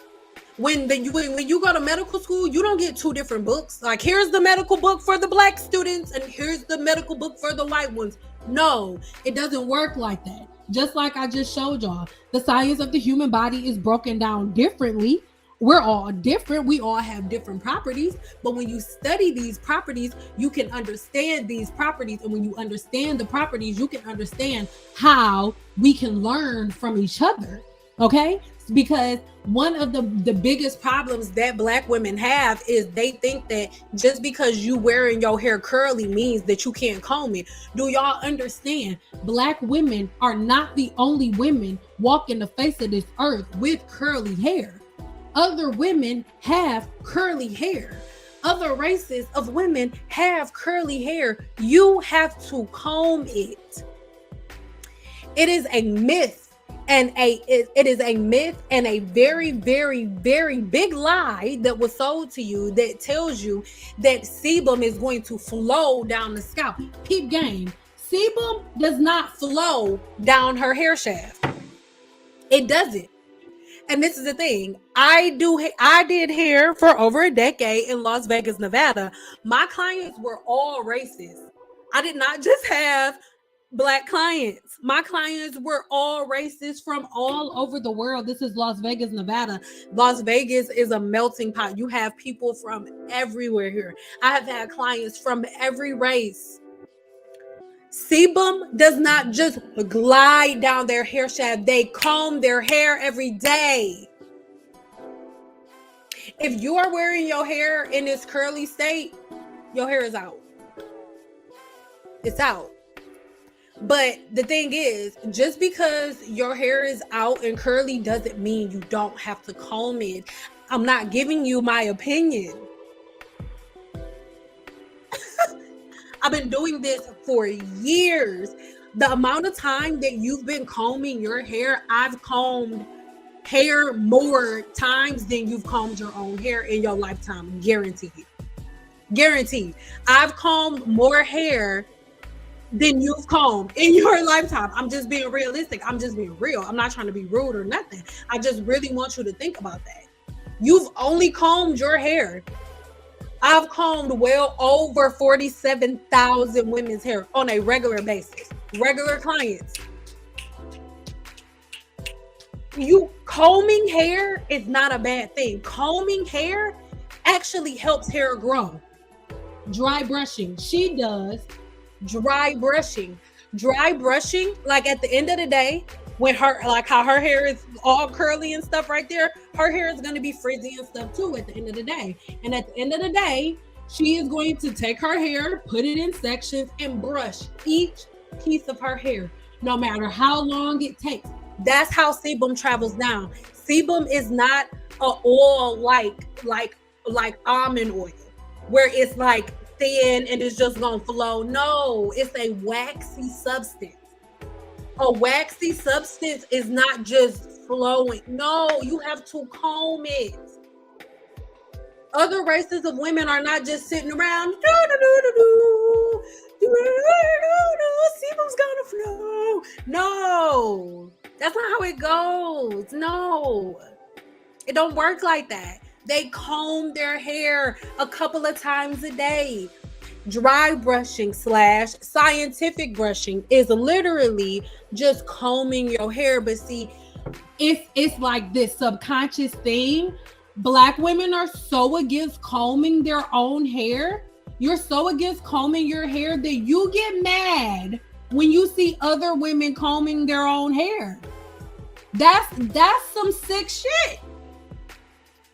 When you go to medical school, you don't get two different books. Like, here's the medical book for the Black students and here's the medical book for the white ones. No, it doesn't work like that. Just like I just showed y'all, the science of the human body is broken down differently. We're all different. We all have different properties. But when you study these properties, you can understand these properties. And when you understand the properties, you can understand how we can learn from each other. Okay, because one of the biggest problems that Black women have is they think that just because you wearing your hair curly means that you can't comb it. Do y'all understand? Black women are not the only women walking the face of this earth with curly hair. Other women have curly hair. Other races of women have curly hair. You have to comb it. It is a myth. And it is a myth and a very, very, very big lie that was sold to you that tells you that sebum is going to flow down the scalp. Peep game. Sebum does not flow down her hair shaft. It doesn't. And this is the thing. I did hair for over a decade in Las Vegas, Nevada. My clients were all races. I did not just have Black clients. My clients were all races from all over the world. This is Las Vegas, Nevada. Las Vegas is a melting pot. You have people from everywhere here. I have had clients from every race. Sebum does not just glide down their hair shaft. They comb their hair every day. If you are wearing your hair in this curly state, your hair is out. It's out. But the thing is, just because your hair is out and curly doesn't mean you don't have to comb it. I'm not giving you my opinion. I've been doing this for years. The amount of time that you've been combing your hair, I've combed hair more times than you've combed your own hair in your lifetime. Guaranteed. Guaranteed. I've combed more hair than you've combed in your lifetime. I'm just being realistic. I'm just being real. I'm not trying to be rude or nothing. I just really want you to think about that. You've only combed your hair. I've combed well over 47,000 women's hair on a regular basis. Regular clients. You combing hair is not a bad thing. Combing hair actually helps hair grow. Dry brushing. She does dry brushing. Dry brushing, like at the end of the day, when her, like how her hair is all curly and stuff right there, her hair is going to be frizzy and stuff too at the end of the day. And at the end of the day, she is going to take her hair, put it in sections, and brush each piece of her hair, no matter how long it takes. That's how sebum travels down. Sebum is not a oil like almond oil, where it's like thin and it's just gonna flow. No, it's a waxy substance. A waxy substance is not just flowing. No, you have to comb it. Other races of women are not just sitting around. Sebum's gonna flow. No, that's not how it goes. No, it don't work like that. They comb their hair a couple of times a day. Dry brushing / scientific brushing is literally just combing your hair. But see, it's like this subconscious thing. Black women are so against combing their own hair. You're so against combing your hair that you get mad when you see other women combing their own hair. That's some sick shit.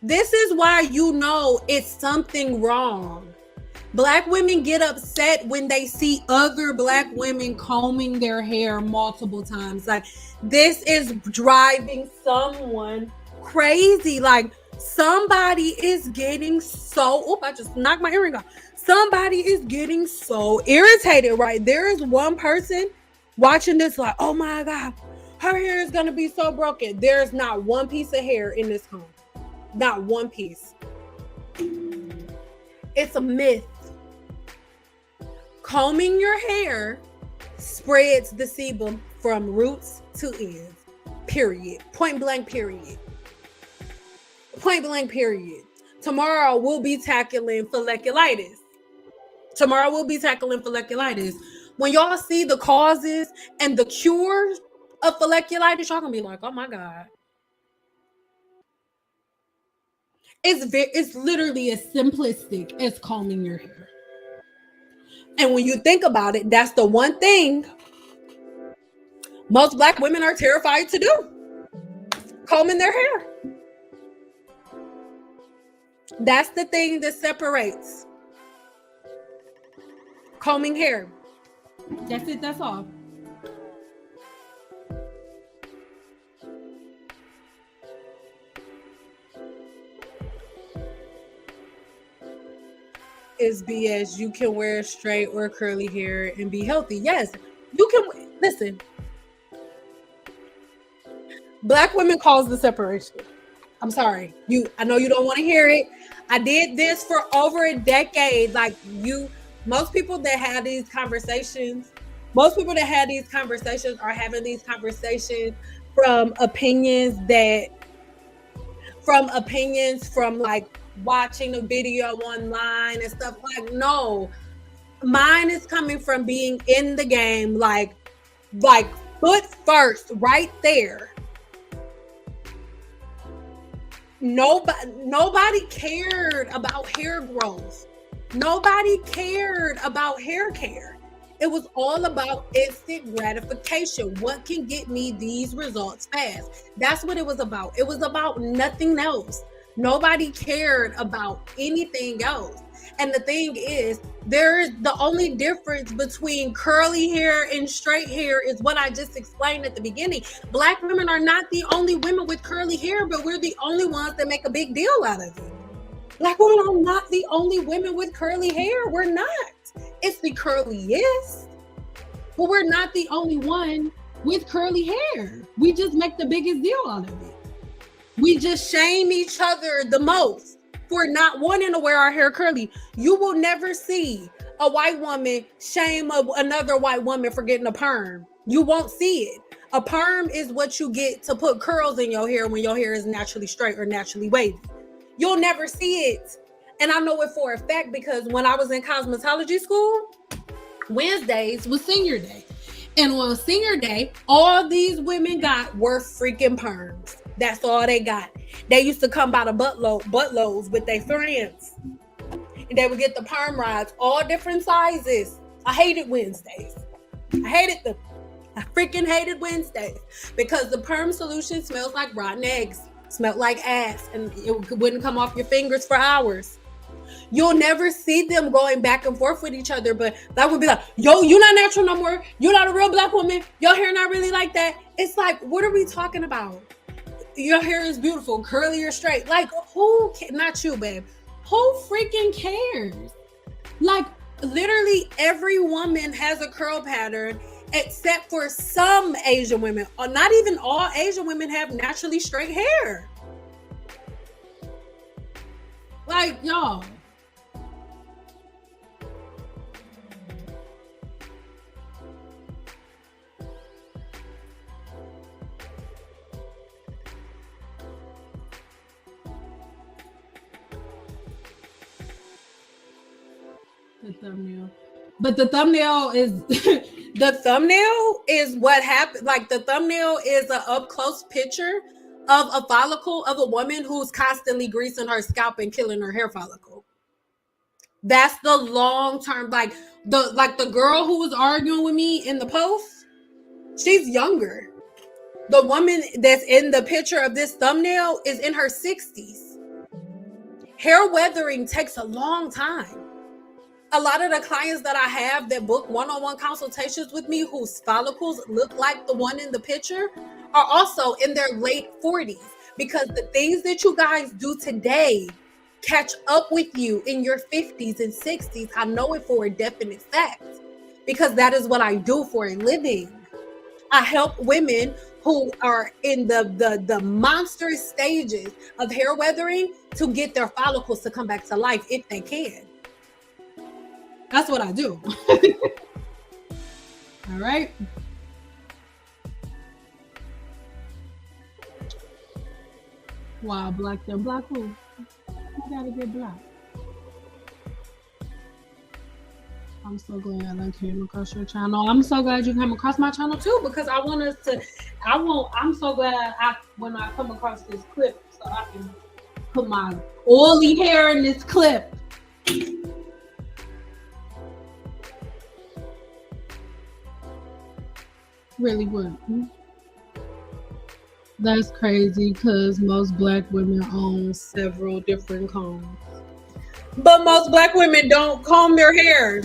This is why you know it's something wrong. Black women get upset when they see other Black women combing their hair multiple times. Like, this is driving someone crazy. Like, somebody is getting so, I just knocked my earring off. Somebody is getting so irritated, right? There is one person watching this like, oh my God, her hair is going to be so broken. There's not one piece of hair in this comb. Not one piece. It's a myth. Combing your hair spreads the sebum from roots to ends. Period. Point blank, period. Point blank, period. Tomorrow we'll be tackling folliculitis. When y'all see the causes and the cures of folliculitis, y'all gonna be like, oh my God. It's literally as simplistic as combing your hair. And when you think about it, that's the one thing most Black women are terrified to do. combing their hair. That's the thing that separates. Combing hair. That's it, that's all. Is BS. You can wear straight or curly hair and be healthy. Yes, you can. Listen, Black women cause the separation. I'm sorry. I know you don't want to hear it. I did this for over a decade. Like most people that have these conversations, are having these conversations from opinions from like watching a video online and stuff. Like, no, mine is coming from being in the game, like foot first, right there. Nobody cared about hair growth. Nobody cared about hair care. It was all about instant gratification. What can get me these results fast? That's what it was about. It was about nothing else. Nobody cared about anything else. And the thing is, the only difference between curly hair and straight hair is what I just explained at the beginning. Black women are not the only women with curly hair, but we're the only ones that make a big deal out of it. Black women are not the only women with curly hair. We're not. It's the curliest, but we're not the only one with curly hair. We just make the biggest deal out of it. We just shame each other the most for not wanting to wear our hair curly. You will never see a white woman shame another white woman for getting a perm. You won't see it. A perm is what you get to put curls in your hair when your hair is naturally straight or naturally wavy. You'll never see it. And I know it for a fact because when I was in cosmetology school, Wednesdays was senior day. And on senior day, all these women got were freaking perms. That's all they got. They used to come by the buttloads with their friends. And they would get the perm rods, all different sizes. I hated Wednesdays. I hated them. I freaking hated Wednesdays because the perm solution smells like rotten eggs, smelled like ass, and it wouldn't come off your fingers for hours. You'll never see them going back and forth with each other, but that would be like, yo, you're not natural no more. You're not a real Black woman. Your hair not really like that. It's like, what are we talking about? Your hair is beautiful, curly or straight. Like, not you, babe. Who freaking cares? Like, literally every woman has a curl pattern except for some Asian women. Or not even all Asian women have naturally straight hair. Like, y'all. The thumbnail. But the thumbnail is what happened. Like, the thumbnail is an up close picture of a follicle of a woman who's constantly greasing her scalp and killing her hair follicle. That's the long term. Like the girl who was arguing with me in the post, she's younger. The woman that's in the picture of this thumbnail is in her 60s. Hair weathering takes a long time. A lot of the clients that I have that book one-on-one consultations with me whose follicles look like the one in the picture are also in their late 40s, because the things that you guys do today catch up with you in your 50s and 60s. I know it for a definite fact because that is what I do for a living. I help women who are in the monstrous stages of hair weathering to get their follicles to come back to life if they can. That's what I do. All right. Wow, black them. Black who? I gotta get black. I'm so glad I came across your channel. I'm so glad you came across my channel too, because I want us to, I'm so glad when I come across this clip so I can put my oily hair in this clip. Really would. That's crazy because most black women own several different combs. But most black women don't comb their hair.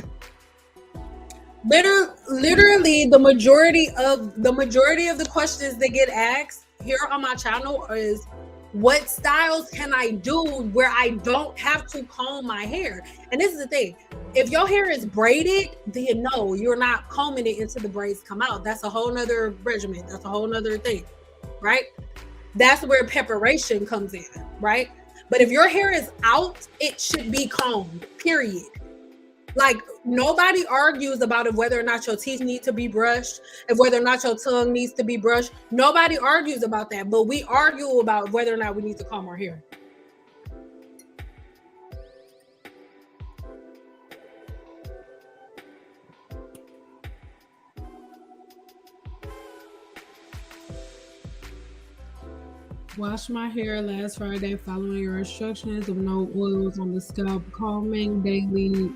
Literally, the majority of the questions that get asked here on my channel is, what styles can I do where I don't have to comb my hair? And this is the thing. If your hair is braided, then no, you're not combing it until the braids come out. That's a whole nother regimen. That's a whole nother thing, right? That's where preparation comes in, right? But if your hair is out, it should be combed, period. Like, nobody argues about if whether or not your teeth need to be brushed, if whether or not your tongue needs to be brushed. Nobody argues about that, but we argue about whether or not we need to comb our hair. Wash my hair last Friday following your instructions of no oils on the scalp, combing daily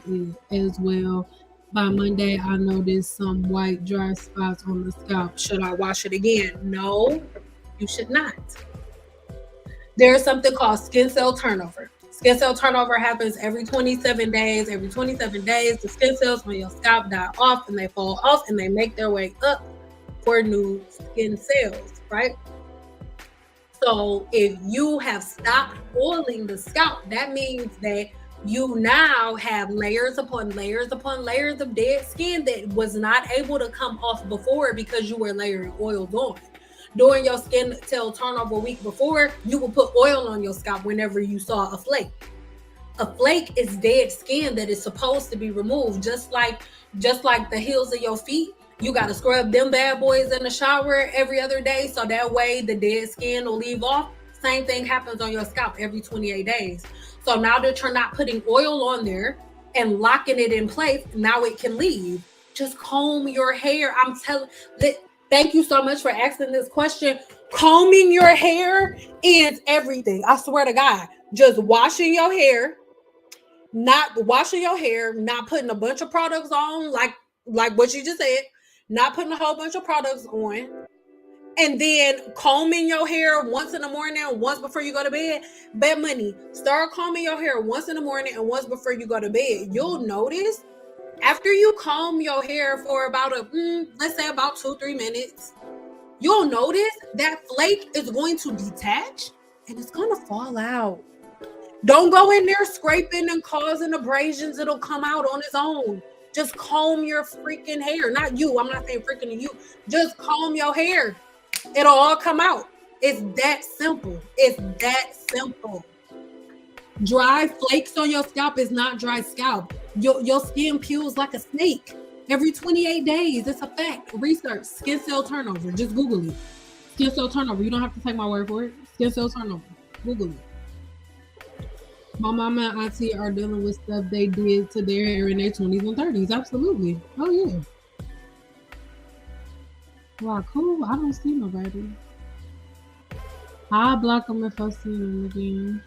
as well. By Monday, I noticed some white dry spots on the scalp. Should I wash it again? No, you should not. There's something called skin cell turnover. Skin cell turnover happens every 27 days. Every 27 days, the skin cells on your scalp die off and they fall off and they make their way up for new skin cells, right? So if you have stopped oiling the scalp, that means that you now have layers upon layers upon layers of dead skin that was not able to come off before because you were layering oils on. During your skin cell turnover week before, you would put oil on your scalp whenever you saw a flake. A flake is dead skin that is supposed to be removed, just like the heels of your feet. You got to scrub them bad boys in the shower every other day so that way the dead skin will leave off. Same thing happens on your scalp every 28 days. So now that you're not putting oil on there and locking it in place, now it can leave. Just comb your hair. I'm telling that. Thank you so much for asking this question. Combing your hair is everything. I swear to God. Just washing your hair, not putting a bunch of products on, like what you just said, not putting a whole bunch of products on, and then combing your hair once in the morning, once before you go to bed. Bet money. Start combing your hair once in the morning and once before you go to bed. You'll notice after you comb your hair for about let's say about 2-3 minutes, you'll notice that flake is going to detach and it's going to fall out. Don't go in there scraping and causing abrasions. It'll come out on its own. Just comb your freaking hair. Not you. I'm not saying freaking to you. Just comb your hair. It'll all come out. It's that simple. It's that simple. Dry flakes on your scalp is not dry scalp. Your skin peels like a snake every 28 days. It's a fact. Research. Skin cell turnover. Just Google it. Skin cell turnover. You don't have to take my word for it. Skin cell turnover. Google it. My mama and auntie are dealing with stuff they did to their hair in their 20s and 30s. Absolutely. Oh, yeah. Wow, cool. I don't see nobody. I'll block them if I see them again.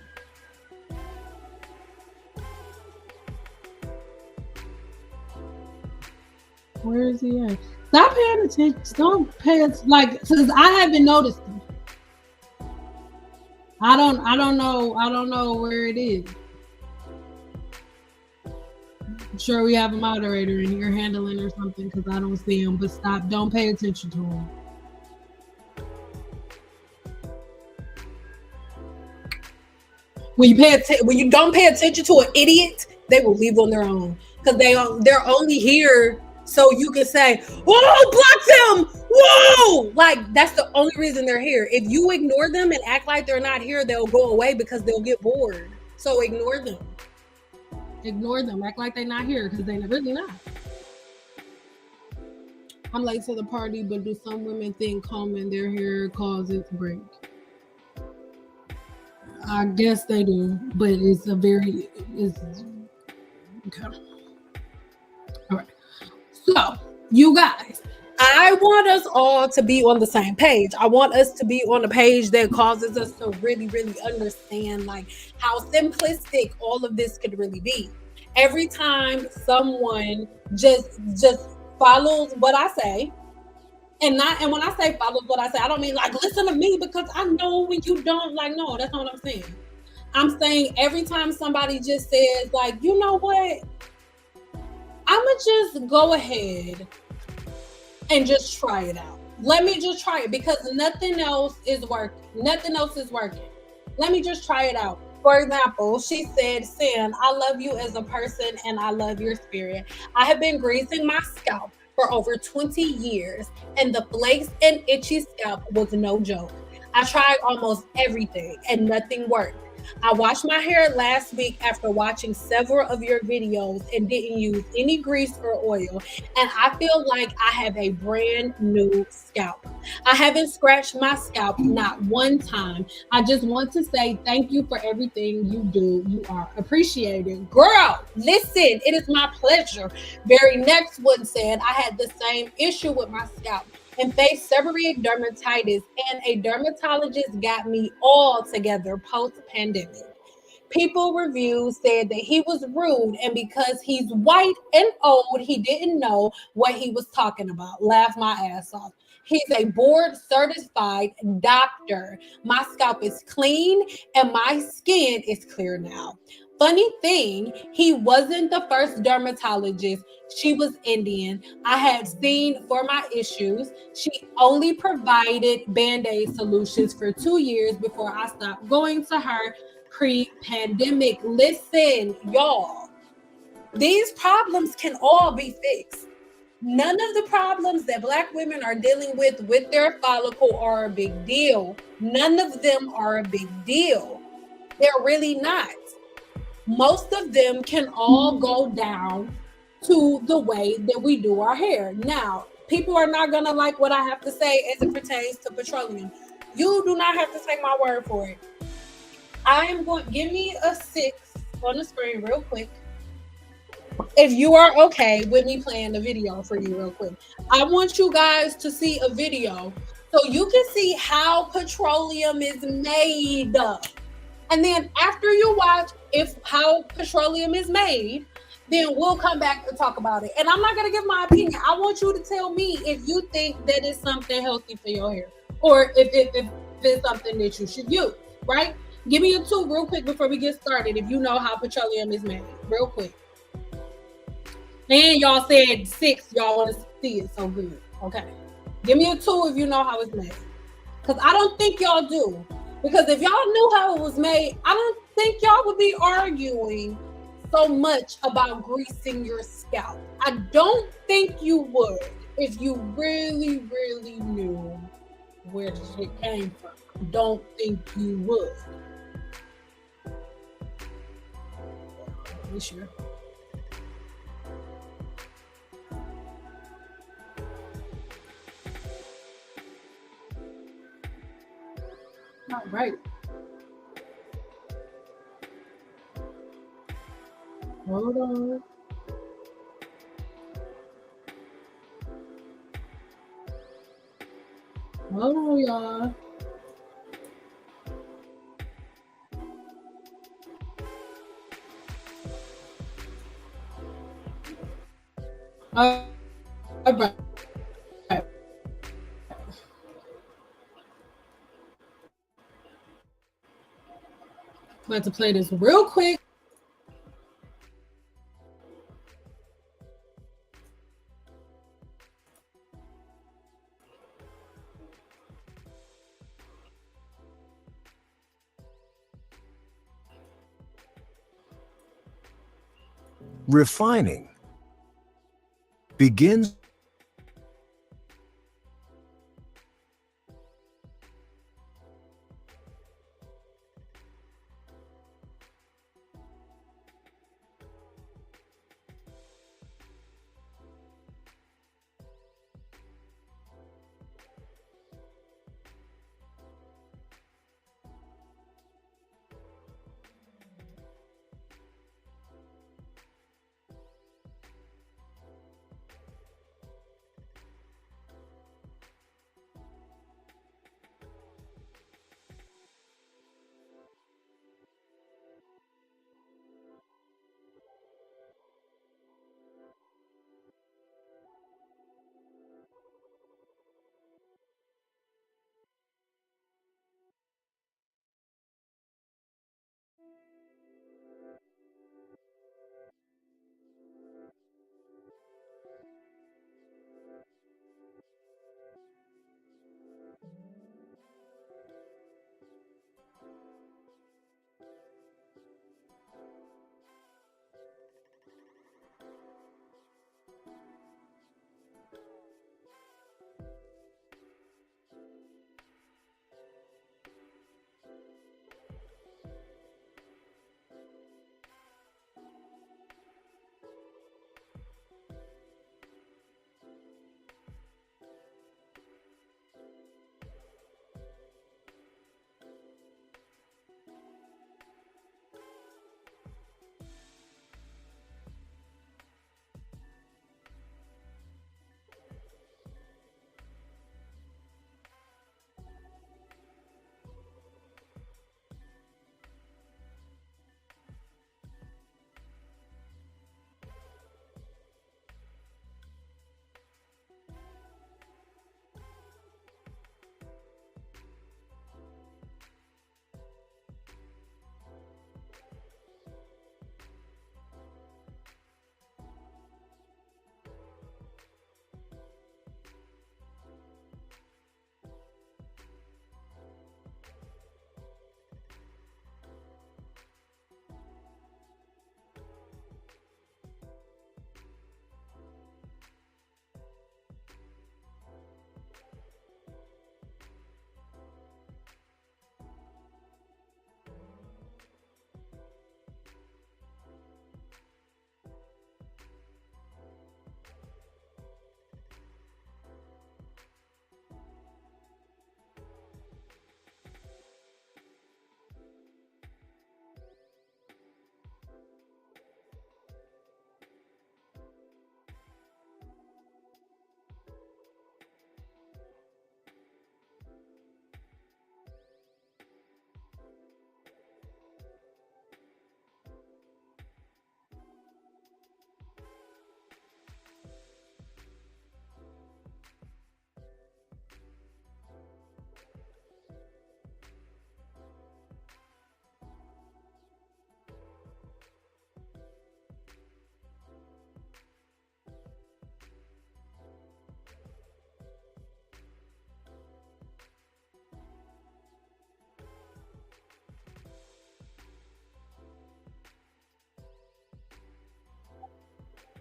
Where is he at? Stop paying attention. Don't pay attention. Like, since I haven't noticed him. I don't know where it is. I'm sure we have a moderator in here handling or something because I don't see him. But stop. Don't pay attention to him. When you don't pay attention to an idiot, they will leave on their own because they're only here so you can say, "Whoa, block them! Whoa!" Like, that's the only reason they're here. If you ignore them and act like they're not here, they'll go away because they'll get bored. So ignore them. Ignore them. Act like they're not here because they're really not. I'm late to the party, but do some women think combing their hair causes break? I guess they do, but it's okay. All right. So, you guys, I want us all to be on the same page. I want us to be on a page that causes us to really, really understand like how simplistic all of this could really be. Every time someone just follows what I say And when I say follow what I say, I don't mean like listen to me because I know when you don't like no, that's not what I'm saying. I'm saying every time somebody just says like, you know what, I'ma just go ahead and just try it out. Let me just try it because nothing else is working. Nothing else is working. Let me just try it out. For example, she said, Cyn, I love you as a person and I love your spirit. I have been greasing my scalp for over 20 years and the flakes and itchy scalp was no joke. I tried almost everything and nothing worked. I washed my hair last week after watching several of your videos and didn't use any grease or oil. And I feel like I have a brand new scalp. I haven't scratched my scalp not one time. I just want to say thank you for everything you do. You are appreciated. Girl, listen, it is my pleasure. Very next one said, I had the same issue with my scalp and faced seborrheic dermatitis, and a dermatologist got me all together post-pandemic. People reviews said that he was rude, and because he's white and old, he didn't know what he was talking about. Laugh my ass off. He's a board certified doctor. My scalp is clean and my skin is clear now. Funny thing, he wasn't the first dermatologist. She was Indian. I had seen for my issues. She only provided band-aid solutions for 2 years before I stopped going to her pre-pandemic. Listen, y'all, these problems can all be fixed. None of the problems that Black women are dealing with their follicle are a big deal. None of them are a big deal. They're really not. Most of them can all go down to the way that we do our hair. Now, people are not gonna like what I have to say as it pertains to petroleum. You do not have to take my word for it. I am going, give me a 6 on the screen real quick. If you are okay with me playing the video for you real quick. I want you guys to see a video so you can see how petroleum is made. And then after you watch how petroleum is made, then we'll come back and talk about it. And I'm not going to give my opinion. I want you to tell me if you think that it's something healthy for your hair or if it's something that you should use, right? Give me a 2 real quick before we get started if you know how petroleum is made, real quick. And y'all said 6, y'all want to see it so good. Okay. Give me a 2 if you know how it's made. Because I don't think y'all do. Because if y'all knew how it was made, I don't think y'all would be arguing so much about greasing your scalp. I don't think you would if you really, really knew where the shit came from. Don't think you would. Are you sure? All right. Hold on. Hold on, y'all. All right. I'm about to play this real quick. Refining begins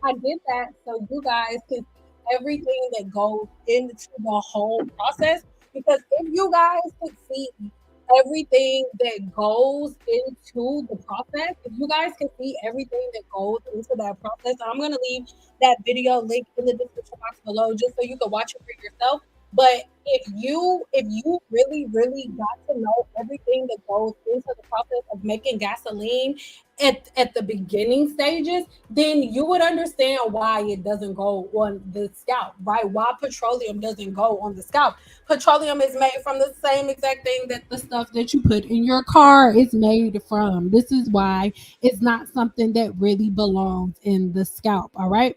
I did that so you guys can see everything that goes into the whole process. Because if you guys could see everything that goes into the process, if you guys can see everything that goes into that process, I'm gonna leave that video link in the description box below just so you can watch it for yourself. But if you really got to know everything that goes into the process of making gasoline at the beginning stages, then you would understand why it doesn't go on the scalp, right? Why petroleum doesn't go on the scalp. Petroleum is made from the same exact thing that the stuff that you put in your car is made from. This is why it's not something that really belongs in the scalp, all right?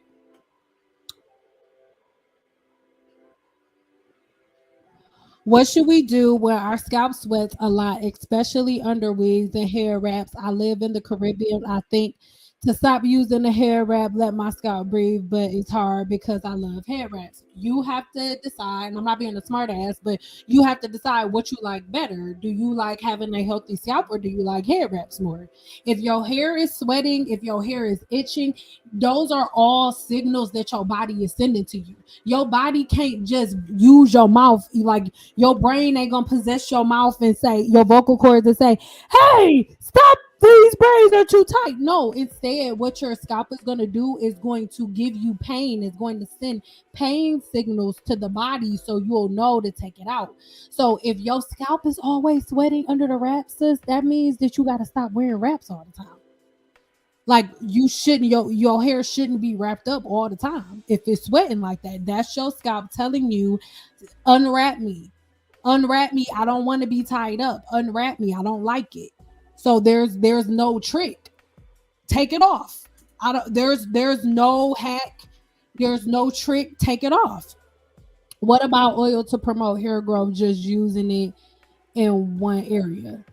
What should we do when our scalp sweats a lot, especially under wigs and hair wraps? I live in the Caribbean. I think to stop using the hair wrap, let my scalp breathe, but it's hard because I love hair wraps. You have to decide, and I'm not being a smart ass, but you have to decide what you like better. Do you like having a healthy scalp or do you like hair wraps more? If your hair is sweating, if your hair is itching, those are all signals that your body is sending to you. Your body can't just use your mouth like your brain ain't gonna possess your mouth and say your vocal cords and say, "Hey, stop! These braids are too tight." No, instead, what your scalp is gonna do is going to give you pain. It's going to send pain signals to the body so you'll know to take it out. So if your scalp is always sweating under the wraps, sis, that means that you gotta stop wearing wraps all the time. Like you shouldn't your hair shouldn't be wrapped up all the time. If it's sweating like that, that's your scalp telling you, unwrap me. Unwrap me. I don't want to be tied up. Unwrap me. I don't like it. So there's no trick. Take it off. I don't there's no hack. There's no trick. Take it off. What about oil to promote hair growth, just using it in one area?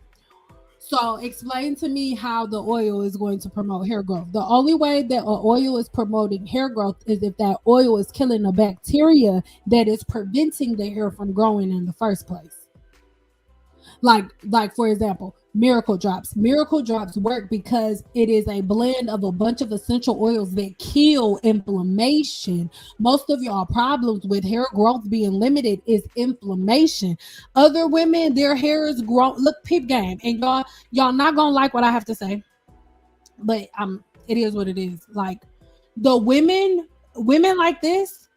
So explain to me how the oil is going to promote hair growth. The only way that an oil is promoting hair growth is if that oil is killing the bacteria that is preventing the hair from growing in the first place. Like for example, miracle drops. Miracle drops work because it is a blend of a bunch of essential oils that kill inflammation. Most of y'all problems with hair growth being limited is inflammation. Other women, their hair is grown. Look, peep game, and y'all not gonna like what I have to say, but it is what it is. Like the women like this,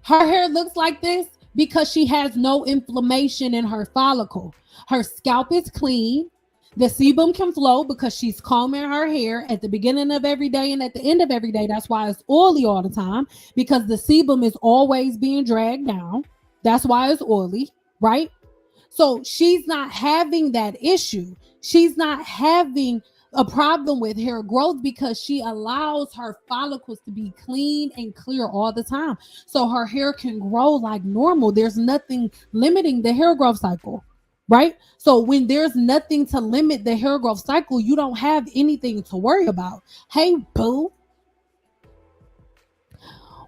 her hair looks like this because she has no inflammation in her follicle. Her scalp is clean. The sebum can flow because she's combing her hair at the beginning of every day and at the end of every day. That's why it's oily all the time, because the sebum is always being dragged down. That's why it's oily, right? So she's not having that issue. She's not having a problem with hair growth because she allows her follicles to be clean and clear all the time. So her hair can grow like normal. There's nothing limiting the hair growth cycle, right? So when there's nothing to limit the hair growth cycle, you don't have anything to worry about. Hey, boo.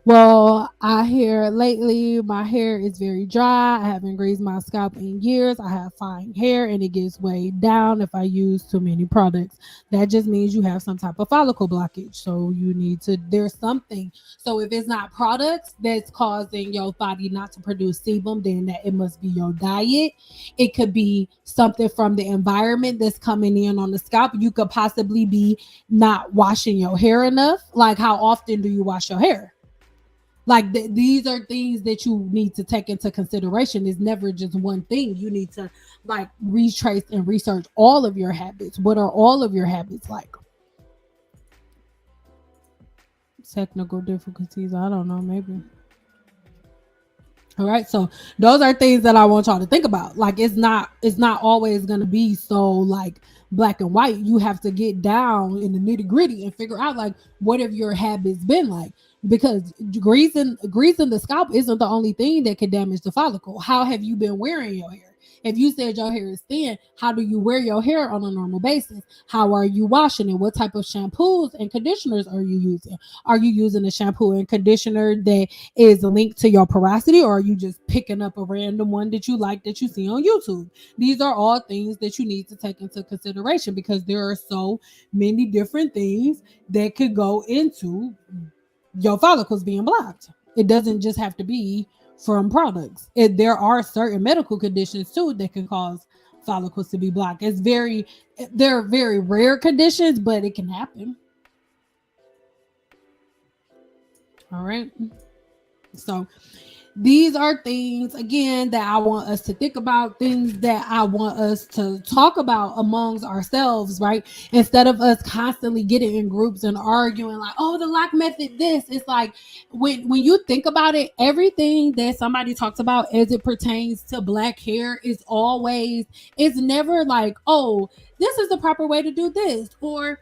Well, I hear lately my hair is very dry. I haven't greased my scalp in years. I have fine hair and it gets weighed down if I use too many products. That just means you have some type of follicle blockage. So you need to, there's something. So if it's not products that's causing your body not to produce sebum, then that it must be your diet. It could be something from the environment that's coming in on the scalp. You could possibly be not washing your hair enough. Like, how often do you wash your hair? Like these are things that you need to take into consideration. It's never just one thing. You need to like retrace and research all of your habits. What are all of your habits like? Technical difficulties, I don't know, maybe. All right, so those are things that I want y'all to think about. Like it's not always going to be so like black and white. You have to get down in the nitty gritty and figure out like what have your habits been like, because greasing the scalp isn't the only thing that can damage the follicle. How have you been wearing your hair? If you said your hair is thin, how do you wear your hair on a normal basis? How are you washing it? What type of shampoos and conditioners are you using? Are you using a shampoo and conditioner that is linked to your porosity, or are you just picking up a random one that you like that you see on YouTube? These are all things that you need to take into consideration because there are so many different things that could go into your follicles being blocked. It doesn't just have to be from products. There are certain medical conditions too that can cause follicles to be blocked. They're very rare conditions, but it can happen. All right. So these are things, again, that I want us to think about, things that I want us to talk about amongst ourselves, right? Instead of us constantly getting in groups and arguing like, oh, the LOC method, this. It's like, when you think about it, everything that somebody talks about as it pertains to Black hair it's never like, oh, this is the proper way to do this, or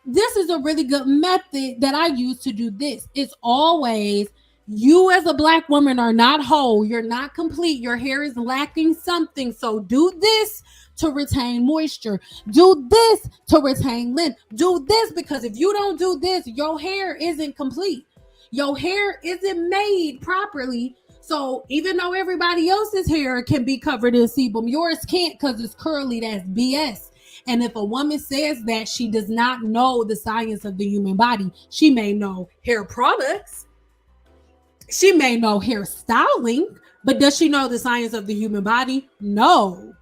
this is a really good method that I use to do this. It's always, you as a Black woman are not whole. You're not complete. Your hair is lacking something. So do this to retain moisture. Do this to retain length. Do this, because if you don't do this, your hair isn't complete. Your hair isn't made properly. So even though everybody else's hair can be covered in sebum, yours can't because it's curly. That's BS. And if a woman says that, she does not know the science of the human body. She may know hair products. She may know hair styling, but does she know the science of the human body? No.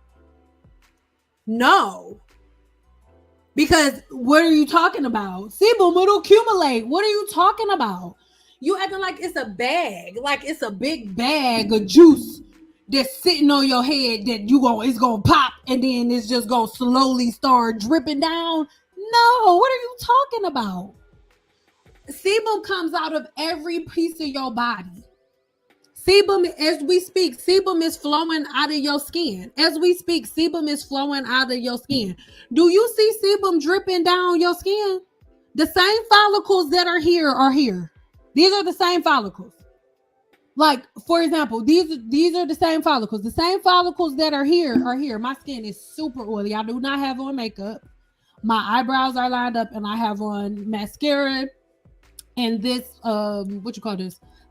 Because what are you talking about? Sebum will accumulate. What are you talking about? You acting like it's a bag, like it's a big bag of juice that's sitting on your head that it's gonna pop and then it's just gonna slowly start dripping down. No, what are you talking about? Sebum comes out of every piece of your body. Sebum, as we speak, sebum is flowing out of your skin. As we speak, sebum is flowing out of your skin. Do you see sebum dripping down your skin? The same follicles that are here are here. These are the same follicles. Like, for example, these are the same follicles. The same follicles that are here are here. My skin is super oily. I do not have on makeup. My eyebrows are lined up and I have on mascara and this,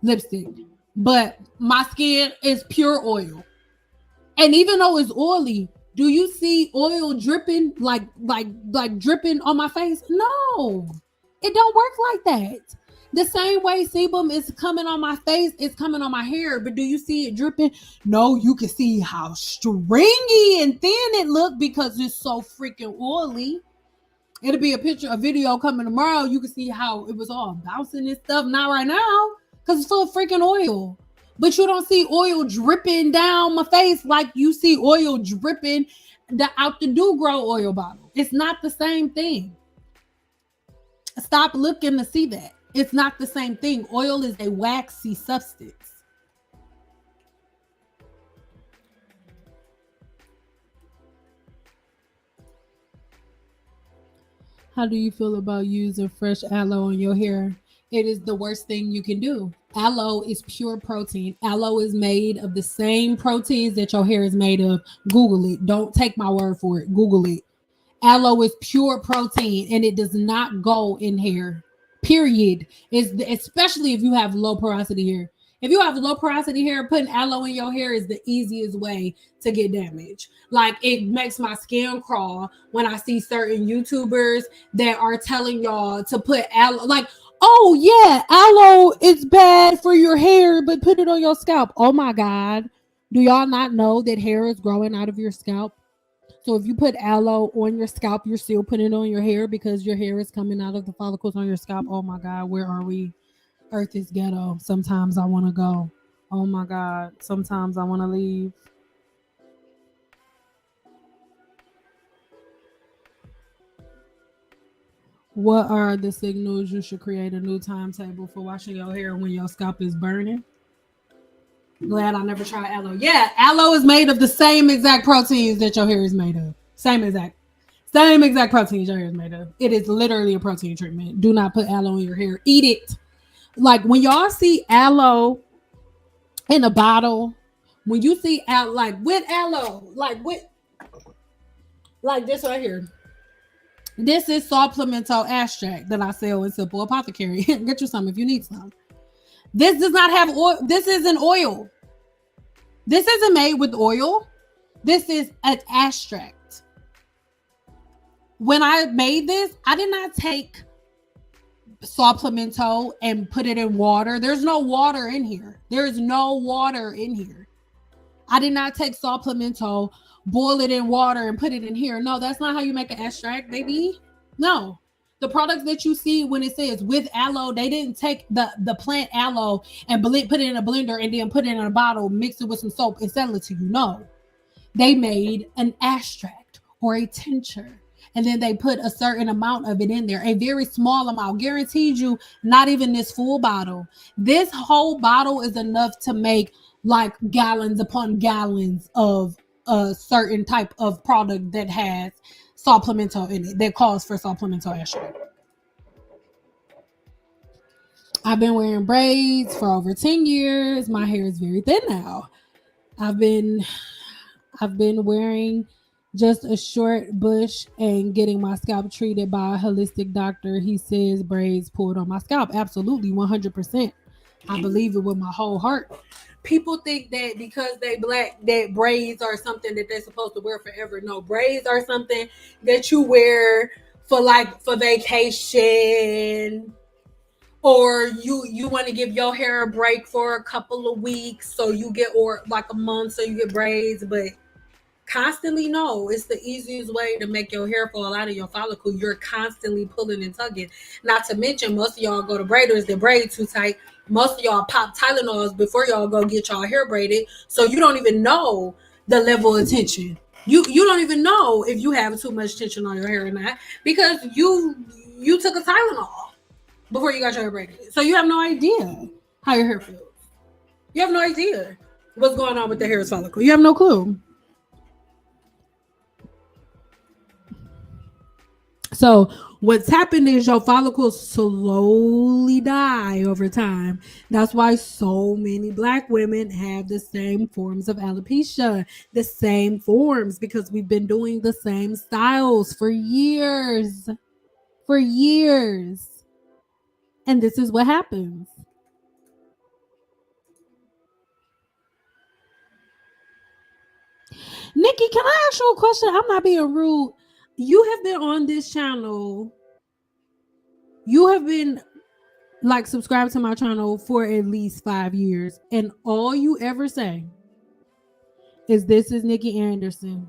lipstick. But my skin is pure oil. And even though it's oily, do you see oil dripping, like dripping on my face? No, it don't work like that. The same way sebum is coming on my face, it's coming on my hair, but do you see it dripping? No, you can see how stringy and thin it look because it's so freaking oily. It'll be a video coming tomorrow. You can see how it was all bouncing and stuff. Not right now, because it's full of freaking oil. But you don't see oil dripping down my face like you see oil dripping out the Do Grow oil bottle. It's not the same thing. Stop looking to see that. It's not the same thing. Oil is a waxy substance. How do you feel about using fresh aloe on your hair? It is the worst thing you can do. Aloe is pure protein. Aloe is made of the same proteins that your hair is made of. Google it. Don't take my word for it. Google it. Aloe is pure protein and it does not go in hair. Period. Especially if you have low porosity hair. If you have low porosity hair, putting aloe in your hair is the easiest way to get damage. Like, it makes my skin crawl when I see certain YouTubers that are telling y'all to put aloe. Like, oh yeah, aloe is bad for your hair, but put it on your scalp. Oh my God. Do y'all not know that hair is growing out of your scalp? So if you put aloe on your scalp, you're still putting it on your hair because your hair is coming out of the follicles on your scalp. Oh my God, where are we? Earth is ghetto. Sometimes I want to go. Oh my God, sometimes I want to leave. What are the signals you should create a new timetable for washing your hair when your scalp is burning? Glad I never tried aloe. Yeah, aloe is made of the same exact proteins that your hair is made of. Same exact proteins your hair is made of. It is literally a protein treatment. Do not put aloe in your hair. Eat it. Like, when y'all see aloe in a bottle, when you see aloe, like this right here. This is supplemental extract that I sell in Cynple Apothecary. Get you some if you need some. This does not have oil. This isn't oil. This isn't made with oil. This is an extract. When I made this, I did not take supplemento and put it in water. There's no water in here. There's no water in here. I did not take supplemento, boil it in water and put it in here. No, that's not how you make an extract, baby. No. The products that you see when it says with aloe, they didn't take the plant aloe and put it in a blender and then put it in a bottle, mix it with some soap and sell it to you. No. They made an extract or a tincture. And then they put a certain amount of it in there, a very small amount, guaranteed you, not even this full bottle. This whole bottle is enough to make like gallons upon gallons of a certain type of product that has supplemento in it, that calls for supplemento extract. I've been wearing braids for over 10 years. My hair is very thin now. I've been wearing just a short bush and getting my scalp treated by a holistic doctor. He says braids pulled on my scalp. Absolutely, 100%. I believe it with my whole heart. People think that because they black, that braids are something that they're supposed to wear forever. No, braids are something that you wear for vacation, or you want to give your hair a break for a couple of weeks, so you get, or like a month, so you get braids. But constantly, no, it's the easiest way to make your hair fall out of your follicle. You're constantly pulling and tugging. Not to mention, most of y'all go to braiders, they braid too tight. Most of y'all pop Tylenols before y'all go get y'all hair braided, so you don't even know the level of tension. You don't even know if you have too much tension on your hair or not, because you took a Tylenol before you got your hair braided. So you have no idea how your hair feels. You have no idea what's going on with the hair follicle. You have no clue. So what's happened is your follicles slowly die over time. That's why so many black women have the same forms of alopecia, the same forms, because we've been doing the same styles for years. For years. And this is what happens. Nikki, can I ask you a question? I'm not being rude. You have been on this channel. You have been like subscribed to my channel for at least 5 years. And all you ever say is, this is Nikki Anderson.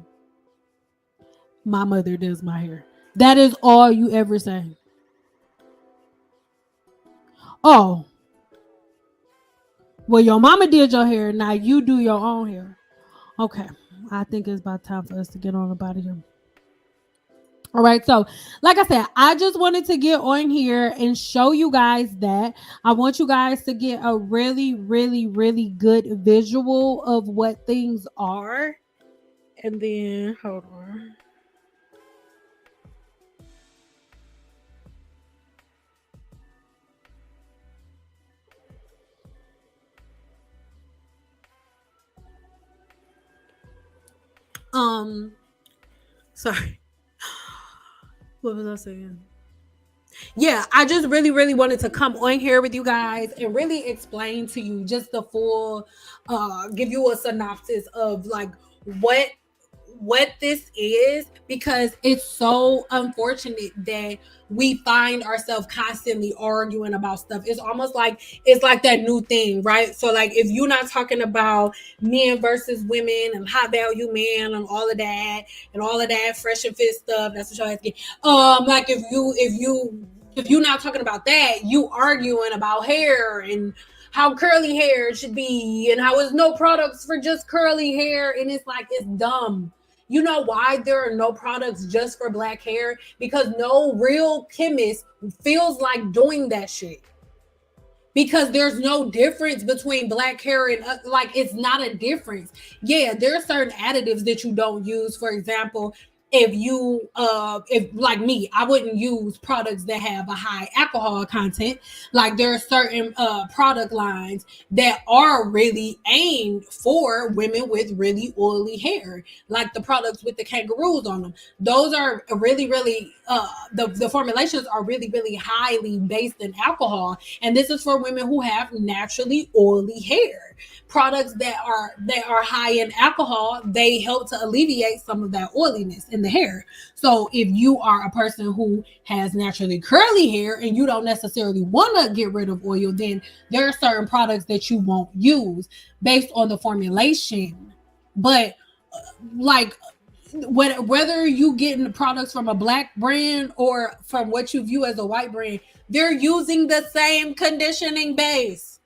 My mother does my hair. That is all you ever say. Oh. Well, your mama did your hair. Now you do your own hair. Okay. I think it's about time for us to get on about here. All right, so like I said, I just wanted to get on here and show you guys that. I want you guys to get a really, really, really good visual of what things are. And then, hold on. Sorry. What was I saying? Yeah, I just really, really wanted to come on here with you guys and really explain to you just the full, give you a synopsis of like what this is, because it's so unfortunate that we find ourselves constantly arguing about stuff. It's almost like it's like that new thing, right? So like if you're not talking about men versus women and high value men and all of that fresh and fit stuff, that's what y'all asking. Like if you're not talking about that, you arguing about hair and how curly hair should be and how there's no products for just curly hair, and it's like, it's dumb. You know why there are no products just for black hair? Because no real chemist feels like doing that shit. Because there's no difference between black hair and like, it's not a difference. Yeah, there are certain additives that you don't use. For example, if like me, I wouldn't use products that have a high alcohol content. Like there are certain product lines that are really aimed for women with really oily hair, like the products with the kangaroos on them. Those are really, really the formulations are really, really highly based in alcohol, and this is for women who have naturally oily hair. Products that are high in alcohol, they help to alleviate some of that oiliness in the hair. So if you are a person who has naturally curly hair and you don't necessarily want to get rid of oil, then there are certain products that you won't use based on the formulation. But like, whether you getting the products from a black brand or from what you view as a white brand, they're using the same conditioning base.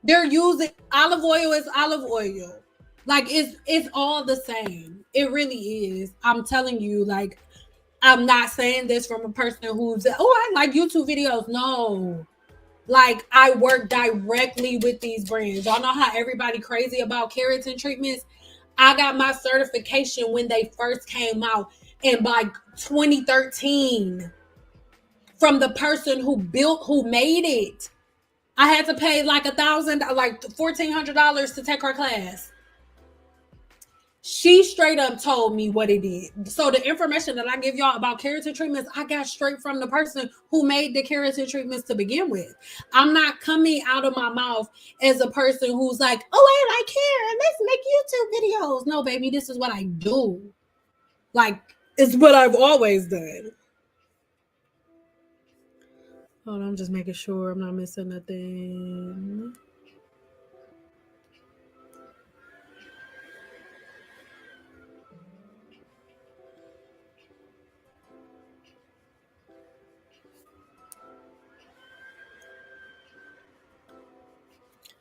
They're using olive oil as olive oil. Like, it's all the same. It really is. I'm telling you, like, I'm not saying this from a person who's, I like YouTube videos. No. Like, I work directly with these brands. Y'all know how everybody crazy about keratin treatments? I got my certification when they first came out, and by 2013, from the person who made it. I had to pay like $1,400 to take her class. She straight up told me what it is. So the information that I give y'all about keratin treatments, I got straight from the person who made the keratin treatments to begin with. I'm not coming out of my mouth as a person who's like, I like hair and let's make YouTube videos. No, baby, this is what I do. Like, it's what I've always done. Hold on, I'm just making sure I'm not missing nothing.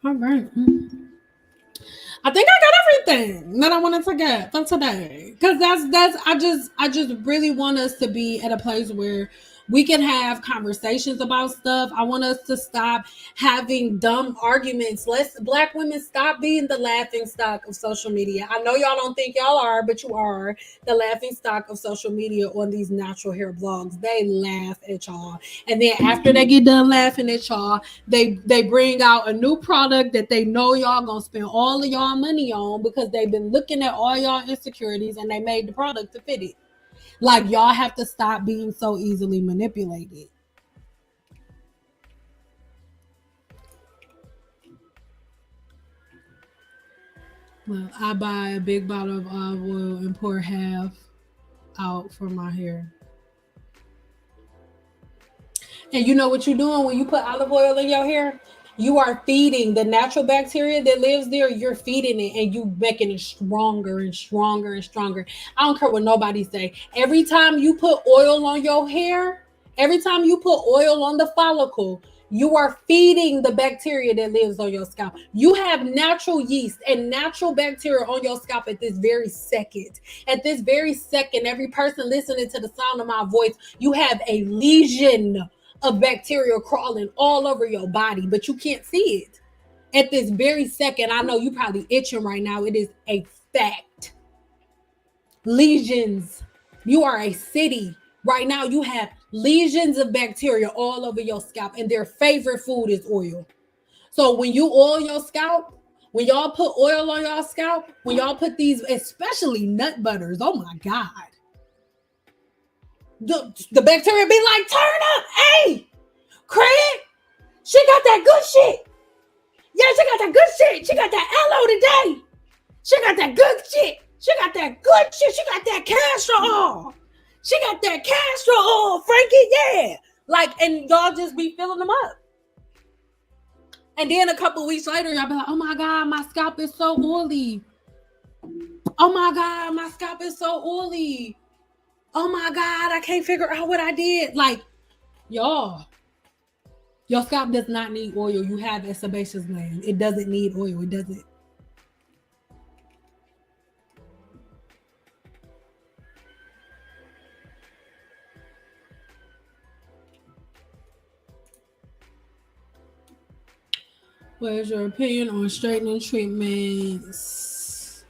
All right. I think I got everything that I wanted to get for today. Because I just really want us to be at a place where we can have conversations about stuff. I want us to stop having dumb arguments. Let's Black women stop being the laughing stock of social media. I know y'all don't think y'all are, but you are the laughing stock of social media on these natural hair blogs. They laugh at y'all. And then after they get done laughing at y'all, they bring out a new product that they know y'all gonna spend all of y'all money on because they've been looking at all y'all insecurities and they made the product to fit it. Like, y'all have to stop being so easily manipulated. Well, I buy a big bottle of olive oil and pour half out for my hair. And you know what you're doing when you put olive oil in your hair? You are feeding the natural bacteria that lives there. You're feeding it and you making it stronger and stronger and stronger. I don't care what nobody say. Every time you put oil on your hair, every time you put oil on the follicle, you are feeding the bacteria that lives on your scalp. You have natural yeast and natural bacteria on your scalp at this very second. At this very second, every person listening to the sound of my voice, you have a lesion of bacteria crawling all over your body, but you can't see it. At this very second, I know you probably itching right now. It is a fact. Lesions. You are a city. Right now, you have lesions of bacteria all over your scalp, and their favorite food is oil. So when you oil your scalp, when y'all put oil on your scalp, when y'all put these, especially nut butters, oh my God. The bacteria be like, turn up, hey, Craig, she got that good shit. Yeah, she got that good shit. She got that aloe today. She got that good shit. She got that good shit. She got that castor oil. She got that castor oil, Frankie, yeah. Like, and y'all just be filling them up. And then a couple weeks later, y'all be like, oh my God, my scalp is so oily. Oh my God, my scalp is so oily. Oh my God, I can't figure out what I did. Like, y'all, your scalp does not need oil. You have a sebaceous gland. It doesn't need oil. It doesn't. What is your opinion on straightening treatments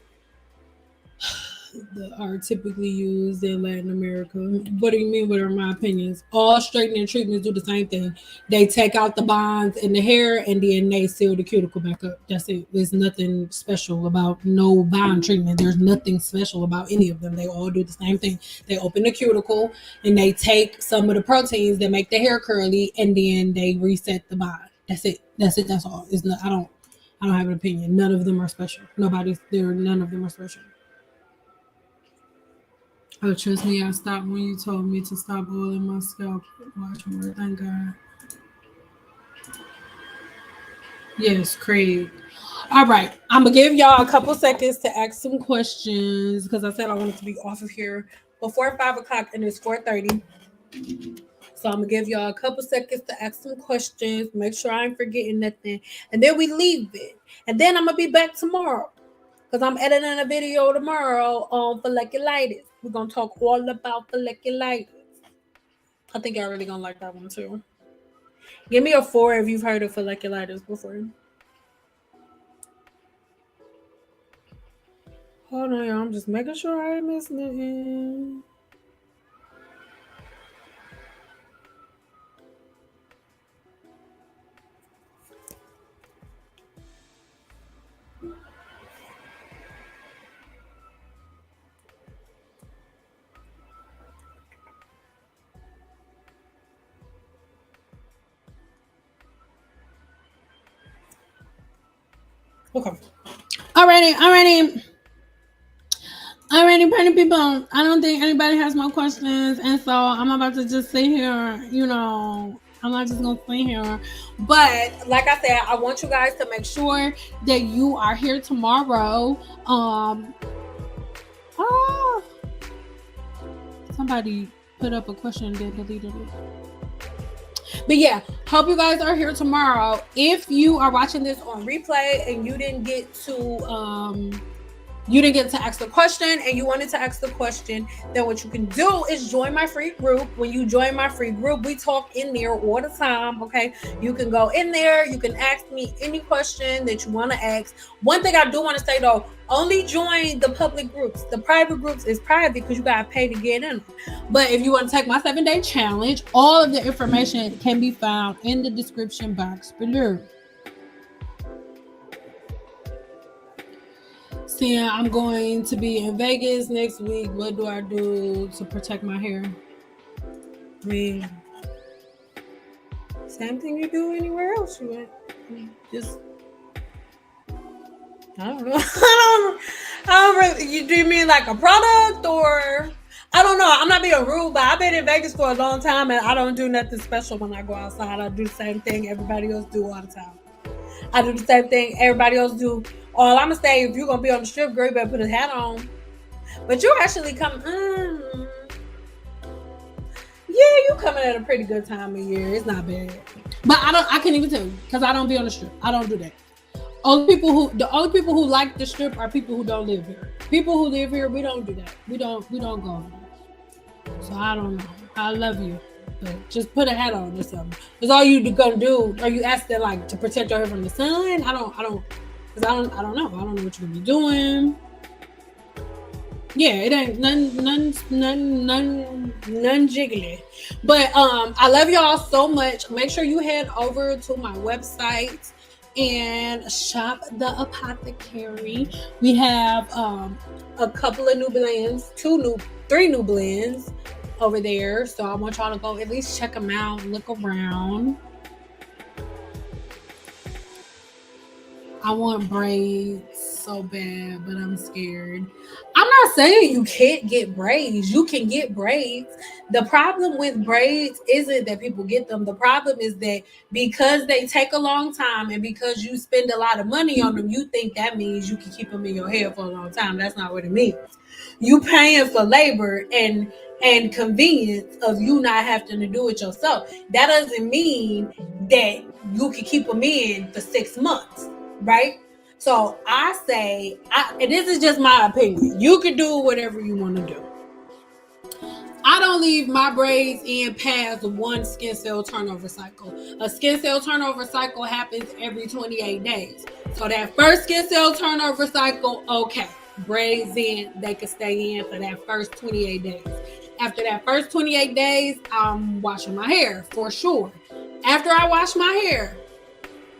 that are typically used in Latin America? What do you mean? What are my opinions? All straightening treatments do the same thing. They take out the bonds in the hair and then they seal the cuticle back up. That's it. There's nothing special about no bond treatment. There's nothing special about any of them. They all do the same thing. They open the cuticle and they take some of the proteins that make the hair curly and then they reset the bond. That's it. That's it. That's all. It's not. I don't have an opinion. None of them are special. Nobody's there. None of them are special. Oh, trust me, I stopped when you told me to stop oiling my scalp. Watch more. Thank God. Yes, Craig. All right. I'm going to give y'all a couple seconds to ask some questions because I said I wanted to be off of here before 5 o'clock and it's 4:30. So I'm going to give y'all a couple seconds to ask some questions. Make sure I ain't forgetting nothing. And then we leave it. And then I'm going to be back tomorrow because I'm editing a video tomorrow on folliculitis. We're going to talk all about folliculitis. I think y'all really going to like that one too. Give me a 4 if you've heard of folliculitis before. Hold on, y'all. I'm just making sure I ain't missing nothing. Okay. Alrighty, pretty people. I don't think anybody has more questions, and so I'm about to just sit here. I'm not just gonna sit here. But like I said, I want you guys to make sure that you are here tomorrow. Somebody put up a question and then deleted it. But yeah, hope you guys are here tomorrow. If you are watching this on replay and you didn't get to ask the question and you wanted to ask the question, then what you can do is join my free group. When you join my free group, we talk in there all the time, okay? You can go in there. You can ask me any question that you want to ask. One thing I do want to say, though, only join the public groups. The private groups is private because you got to pay to get in them. But if you want to take my 7-day challenge, all of the information can be found in the description box below. See, I'm going to be in Vegas next week. What do I do to protect my hair? I mean, same thing you do anywhere else you went. Just, I don't know. I don't really, do you mean like a product or? I don't know. I'm not being rude, but I've been in Vegas for a long time and I don't do nothing special when I go outside. I do the same thing everybody else do all the time. I do the same thing everybody else do. All I'm gonna say, if you're gonna be on the strip, girl, you better put a hat on. But you actually come, you coming at a pretty good time of year. It's not bad. But I can't even tell you because I don't be on the strip. I don't do that. The only people who like the strip are people who don't live here. People who live here, we don't do that. We don't go there. So I don't know. I love you. But just put a hat on or something. Because all you gonna do, are you asking like to protect your hair from the sun? I don't know. I don't know what you're gonna be doing. Yeah, it ain't none jiggly. But I love y'all so much. Make sure you head over to my website and shop the Apothecary. We have a couple of new blends, 3 new blends over there. So I want y'all to go at least check them out, look around. I want braids so bad, but I'm scared. I'm not saying you can't get braids. You can get braids. The problem with braids isn't that people get them. The problem is that because they take a long time and because you spend a lot of money on them, you think that means you can keep them in your hair for a long time. That's not what it means. You paying for labor and convenience of you not having to do it yourself. That doesn't mean that you can keep them in for 6 months. Right? So I say, and this is just my opinion. You can do whatever you want to do. I don't leave my braids in past 1 skin cell turnover cycle. A skin cell turnover cycle happens every 28 days. So that first skin cell turnover cycle, okay, braids in, they can stay in for that first 28 days. After that first 28 days, I'm washing my hair for sure. After I wash my hair,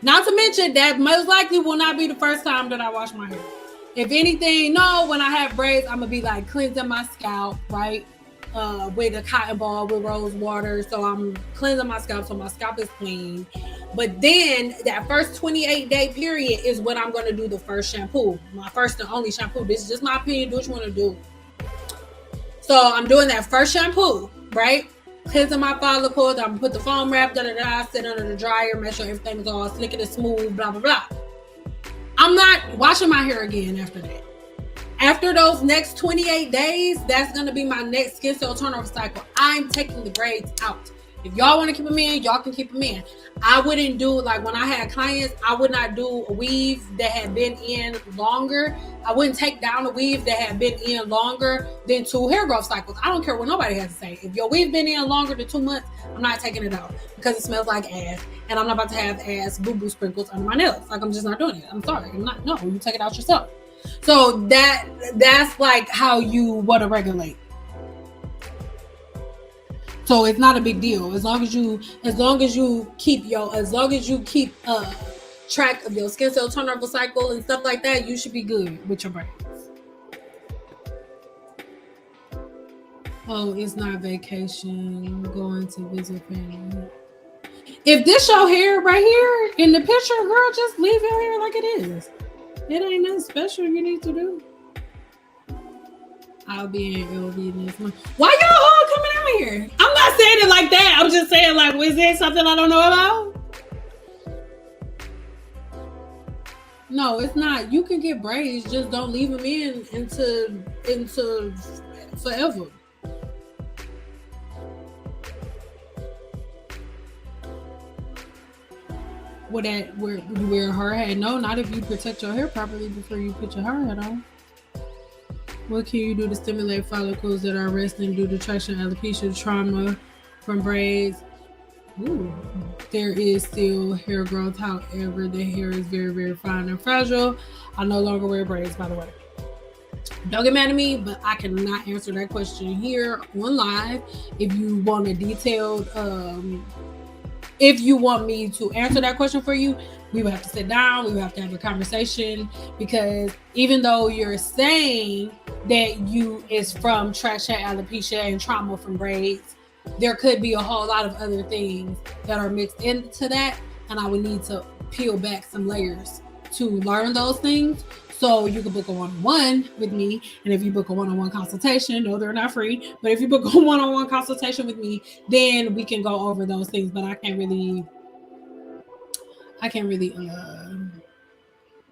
not to mention that most likely will not be the first time that I wash my hair. If anything, when I have braids, I'm going to be like cleansing my scalp, right? with a cotton ball with rose water. So I'm cleansing my scalp so my scalp is clean. But then that first 28-day period is when I'm going to do the first shampoo, my first and only shampoo. This is just my opinion. Do what you want to do. So I'm doing that first shampoo, right? Cleansing my follicles. I'm gonna put the foam wrap, sit under the dryer, make sure everything is all slick and smooth, blah blah blah. I'm not washing my hair again after that. After those next 28 days, that's gonna be my next skin cell turnover cycle. I'm taking the braids out. If y'all want to keep them in, y'all can keep them in. I wouldn't do, like when I had clients, I would not do a weave that had been in longer. I wouldn't take down a weave that had been in longer than 2 hair growth cycles. I don't care what nobody has to say. If your weave been in longer than 2 months, I'm not taking it out because it smells like ass. And I'm not about to have ass boo-boo sprinkles under my nails. Like, I'm just not doing it. I'm sorry. No, you take it out yourself. So that's like how you want to regulate. So it's not a big deal as long as you keep track of your skin cell turnover cycle and stuff like that. You should be good with your braids. Oh, it's not vacation. Going to visit family. If this your hair right here in the picture, girl, just leave your hair like it is. It ain't nothing special you need to do. I'll be in LV this month. Why y'all all coming out here? I'm not saying it like that. I'm just saying, like, was there something I don't know about? No, it's not. You can get braids, just don't leave them in into forever. Where you wear a hard hat? No, not if you protect your hair properly before you put your hard hat on. What can you do to stimulate follicles that are resting due to traction, alopecia, trauma from braids? Ooh, there is still hair growth. However, the hair is very, very fine and fragile. I no longer wear braids, by the way. Don't get mad at me, but I cannot answer that question here on live. If you want a detailed, if you want me to answer that question for you, we would have to sit down. We would have to have a conversation, because even though you're saying that is from traction, alopecia, and trauma from braids, there could be a whole lot of other things that are mixed into that, and I would need to peel back some layers to learn those things. So you can book a one-on-one with me, and if you book a one-on-one consultation, no, they're not free, but if you book a one-on-one consultation with me, then we can go over those things. But I can't really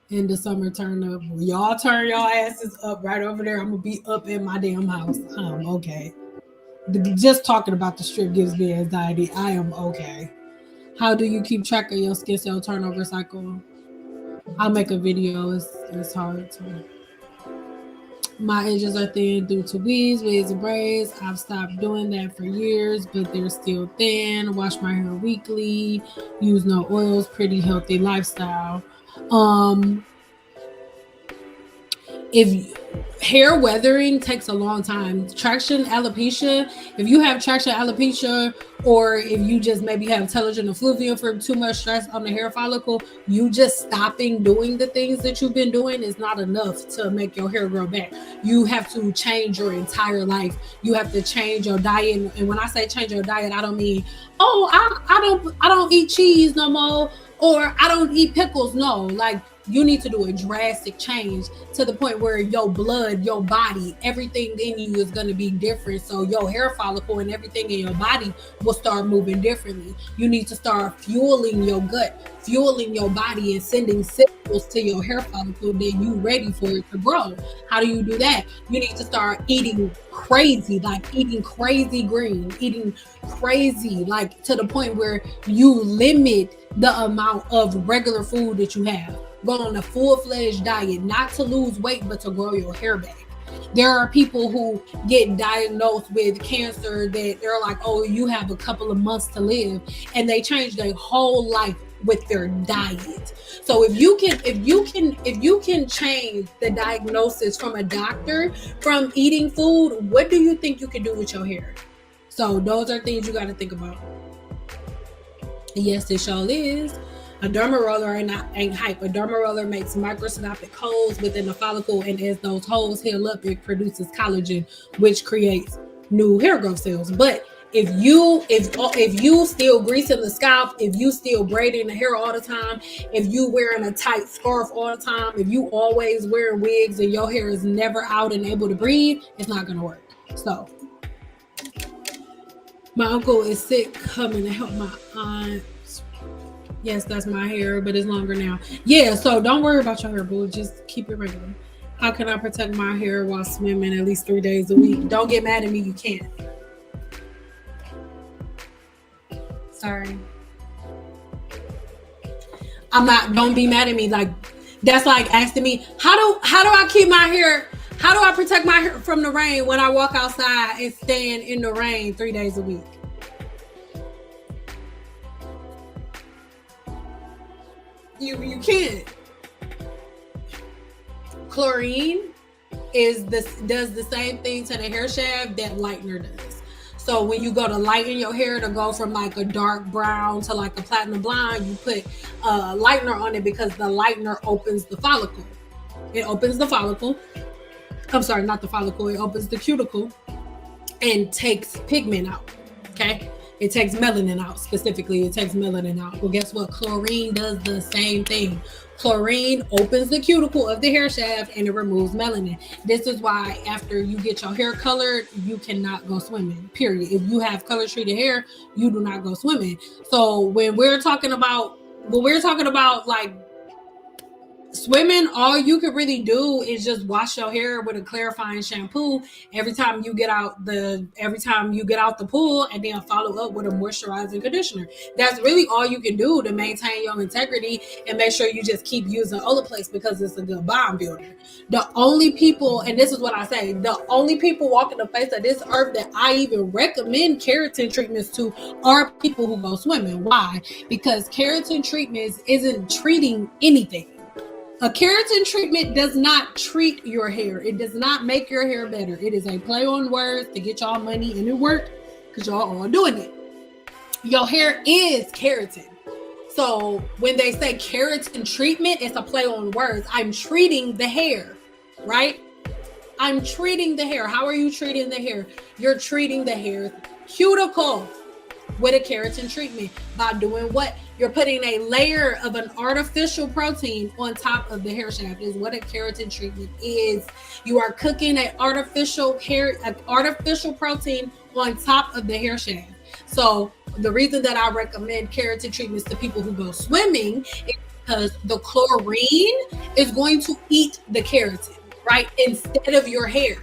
in the summer turn up. Y'all turn your asses up right over there. I'm gonna be up in my damn house. Okay. Just talking about the strip gives me anxiety. I am okay. How do you keep track of your skin cell turnover cycle? I'll make a video. It's hard to. My edges are thin due to weaves and braids. I've stopped doing that for years, but they're still thin. Wash my hair weekly. Use no oils. Pretty healthy lifestyle. If hair weathering takes a long time. Traction alopecia, if you have traction alopecia, or if you just maybe have telogen effluvium from too much stress on the hair follicle, you just stopping doing the things that you've been doing is not enough to make your hair grow back. You have to change your entire life. You have to change your diet. And when I say change your diet, I don't mean, I don't eat cheese no more, or I don't eat pickles. No, like, you need to do a drastic change to the point where your blood, your body, everything in you is going to be different. So your hair follicle and everything in your body will start moving differently. You need to start fueling your gut, fueling your body, and sending signals to your hair follicle that you ready for it to grow. How do you do that? You need to start eating crazy, like eating crazy green, eating crazy, like to the point where you limit the amount of regular food that you have. Go on a full-fledged diet, not to lose weight, but to grow your hair back. There are people who get diagnosed with cancer that they're like, oh, you have a couple of months to live, and they change their whole life with their diet. So if you can change the diagnosis from a doctor from eating food, what do you think you can do with your hair? So those are things you got to think about. Yes, it sure is. A derma roller ain't hype. A derma roller makes microscopic holes within the follicle, and as those holes heal up, it produces collagen, which creates new hair growth cells. But if you still greasing the scalp, if you still braiding the hair all the time, if you wearing a tight scarf all the time, if you always wearing wigs and your hair is never out and able to breathe, it's not gonna work. So my uncle is sick, coming to help my aunt. Yes, that's my hair, but it's longer now. Yeah, so don't worry about your hair, boo. Just keep it regular. How can I protect my hair while swimming at least 3 days a week? Don't get mad at me, you can't. Sorry. Don't be mad at me. Like, that's like asking me, how do I keep my hair, how do I protect my hair from the rain when I walk outside and stand in the rain 3 days a week? You can't. Chlorine does the same thing to the hair shaft that lightener does. So when you go to lighten your hair to go from like a dark brown to like a platinum blonde, you put lightener on it because the lightener opens the follicle. It opens the follicle. I'm sorry, not the follicle. It opens the cuticle and takes pigment out. Okay. It takes melanin out. Specifically, it takes melanin out. Well, guess what? Chlorine does the same thing. Chlorine opens the cuticle of the hair shaft and it removes melanin. This is why after you get your hair colored, you cannot go swimming, period. If you have color treated hair, you do not go swimming. So when we're talking about like swimming, all you can really do is just wash your hair with a clarifying shampoo every time you get out the pool, and then follow up with a moisturizing conditioner. That's really all you can do to maintain your integrity and make sure you just keep using Olaplex because it's a good bond builder. The only people, and this is what I say, the only people walking the face of this earth that I even recommend keratin treatments to are people who go swimming. Why? Because keratin treatments isn't treating anything. A keratin treatment does not treat your hair. It does not make your hair better. It is a play on words to get y'all money, and it worked because y'all all doing it. Your hair is keratin. So when they say keratin treatment, it's a play on words. I'm treating the hair, right? I'm treating the hair. How are you treating the hair? You're treating the hair cuticle with a keratin treatment by doing what? You're putting a layer of an artificial protein on top of the hair shaft is what a keratin treatment is. You are cooking an artificial protein on top of the hair shaft. So the reason that I recommend keratin treatments to people who go swimming is because the chlorine is going to eat the keratin, right? Instead of your hair.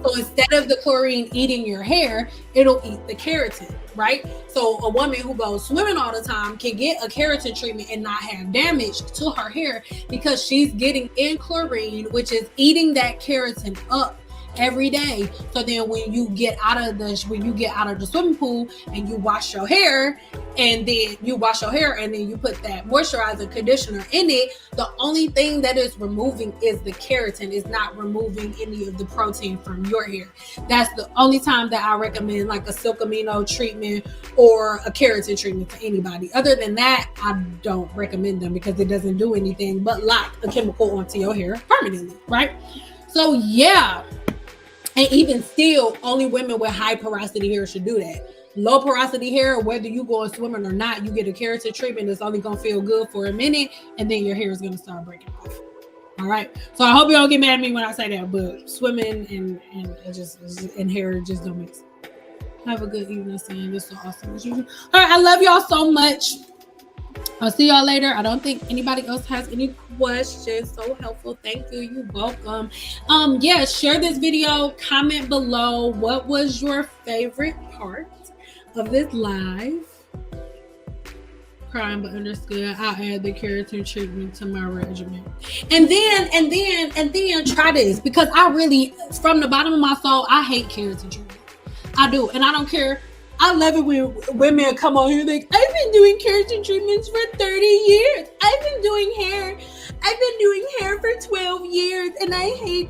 So instead of the chlorine eating your hair, it'll eat the keratin, right? So a woman who goes swimming all the time can get a keratin treatment and not have damage to her hair because she's getting in chlorine, which is eating that keratin up every day. So then when you get out of the swimming pool and you wash your hair and then you put that moisturizer conditioner in it, the only thing that is removing is the keratin. It's not removing any of the protein from your hair. That's the only time that I recommend like a silk amino treatment or a keratin treatment to anybody. Other than that, I don't recommend them because it doesn't do anything but lock a chemical onto your hair permanently, right? So yeah. And even still, only women with high porosity hair should do that. Low porosity hair, whether you go swimming or not, you get a keratin treatment that's only going to feel good for a minute, and then your hair is going to start breaking off. All right. So I hope you don't get mad at me when I say that, but swimming and hair just don't mix. Have a good evening, Cyn. This was awesome as usual. All right. I love y'all so much. I'll see y'all later. I don't think anybody else has any questions. So helpful. Thank you. You're welcome. Yeah, share this video. Comment below. What was your favorite part of this live? Crying but understood. I'll add the keratin treatment to my regimen. And then try this because I really, from the bottom of my soul, I hate keratin treatment. I do. And I don't care. I love it when women come on here like, I've been doing keratin treatments for 30 years. I've been doing hair for 12 years and I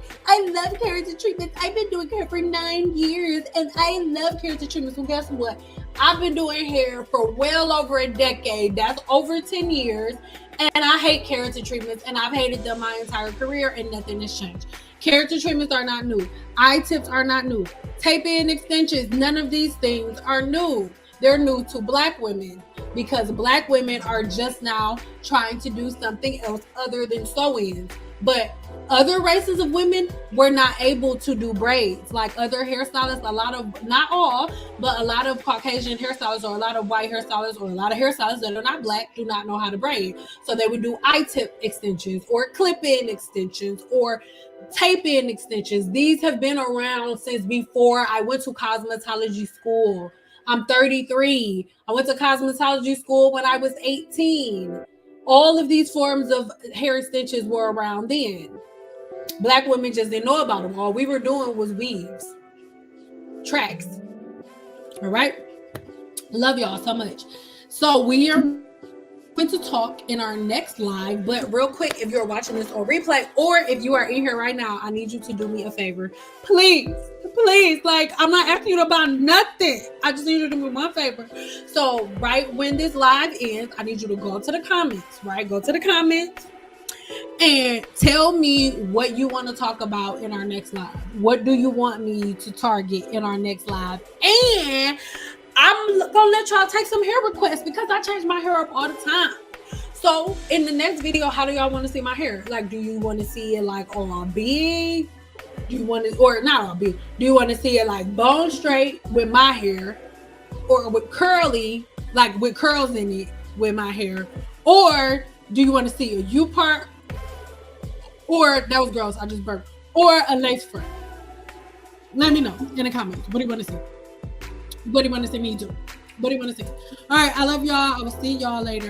love keratin treatments. I've been doing hair for 9 years and I love keratin treatments. Well, guess what? I've been doing hair for well over a decade. That's over 10 years. And I hate keratin treatments and I've hated them my entire career and nothing has changed. Keratin treatments are not new. Eye tips are not new. Tape-in extensions, none of these things are new. They're new to Black women because Black women are just now trying to do something else other than sew-ins. But other races of women were not able to do braids. Like other hairstylists, a lot of, not all, but a lot of Caucasian hairstylists or a lot of white hairstylists or a lot of hairstylists that are not Black do not know how to braid. So they would do eye tip extensions or clip-in extensions or tape-in extensions. These have been around since before I went to cosmetology school. I'm 33. I went to cosmetology school when I was 18. All of these forms of hair extensions were around then. Black women just didn't know about them. All we were doing was weaves, tracks. All right. Love y'all so much. So we are going to talk in our next live, but real quick, if you're watching this on replay or if you are in here right now, I need you to do me a favor. Please, like, I'm not asking you to buy nothing. I just need you to do me one favor. So right when this live ends, I need you to go to the comments, right? Go to the comments and tell me what you want to talk about in our next live. What do you want me to target in our next live? And I'm gonna let y'all take some hair requests because I change my hair up all the time. So in the next video, how do y'all want to see my hair? Like, do you want to see it like all big? Do you want to, or not all big? Do you want to see it like bone straight with my hair, or with curly, like with curls in it with my hair? Or do you want to see a U part? Or that was gross, I just burped. Or a lace front? Let me know in the comments. What do you want to see? What do you want to see me do? What do you want to see? All right, I love y'all. I will see y'all later.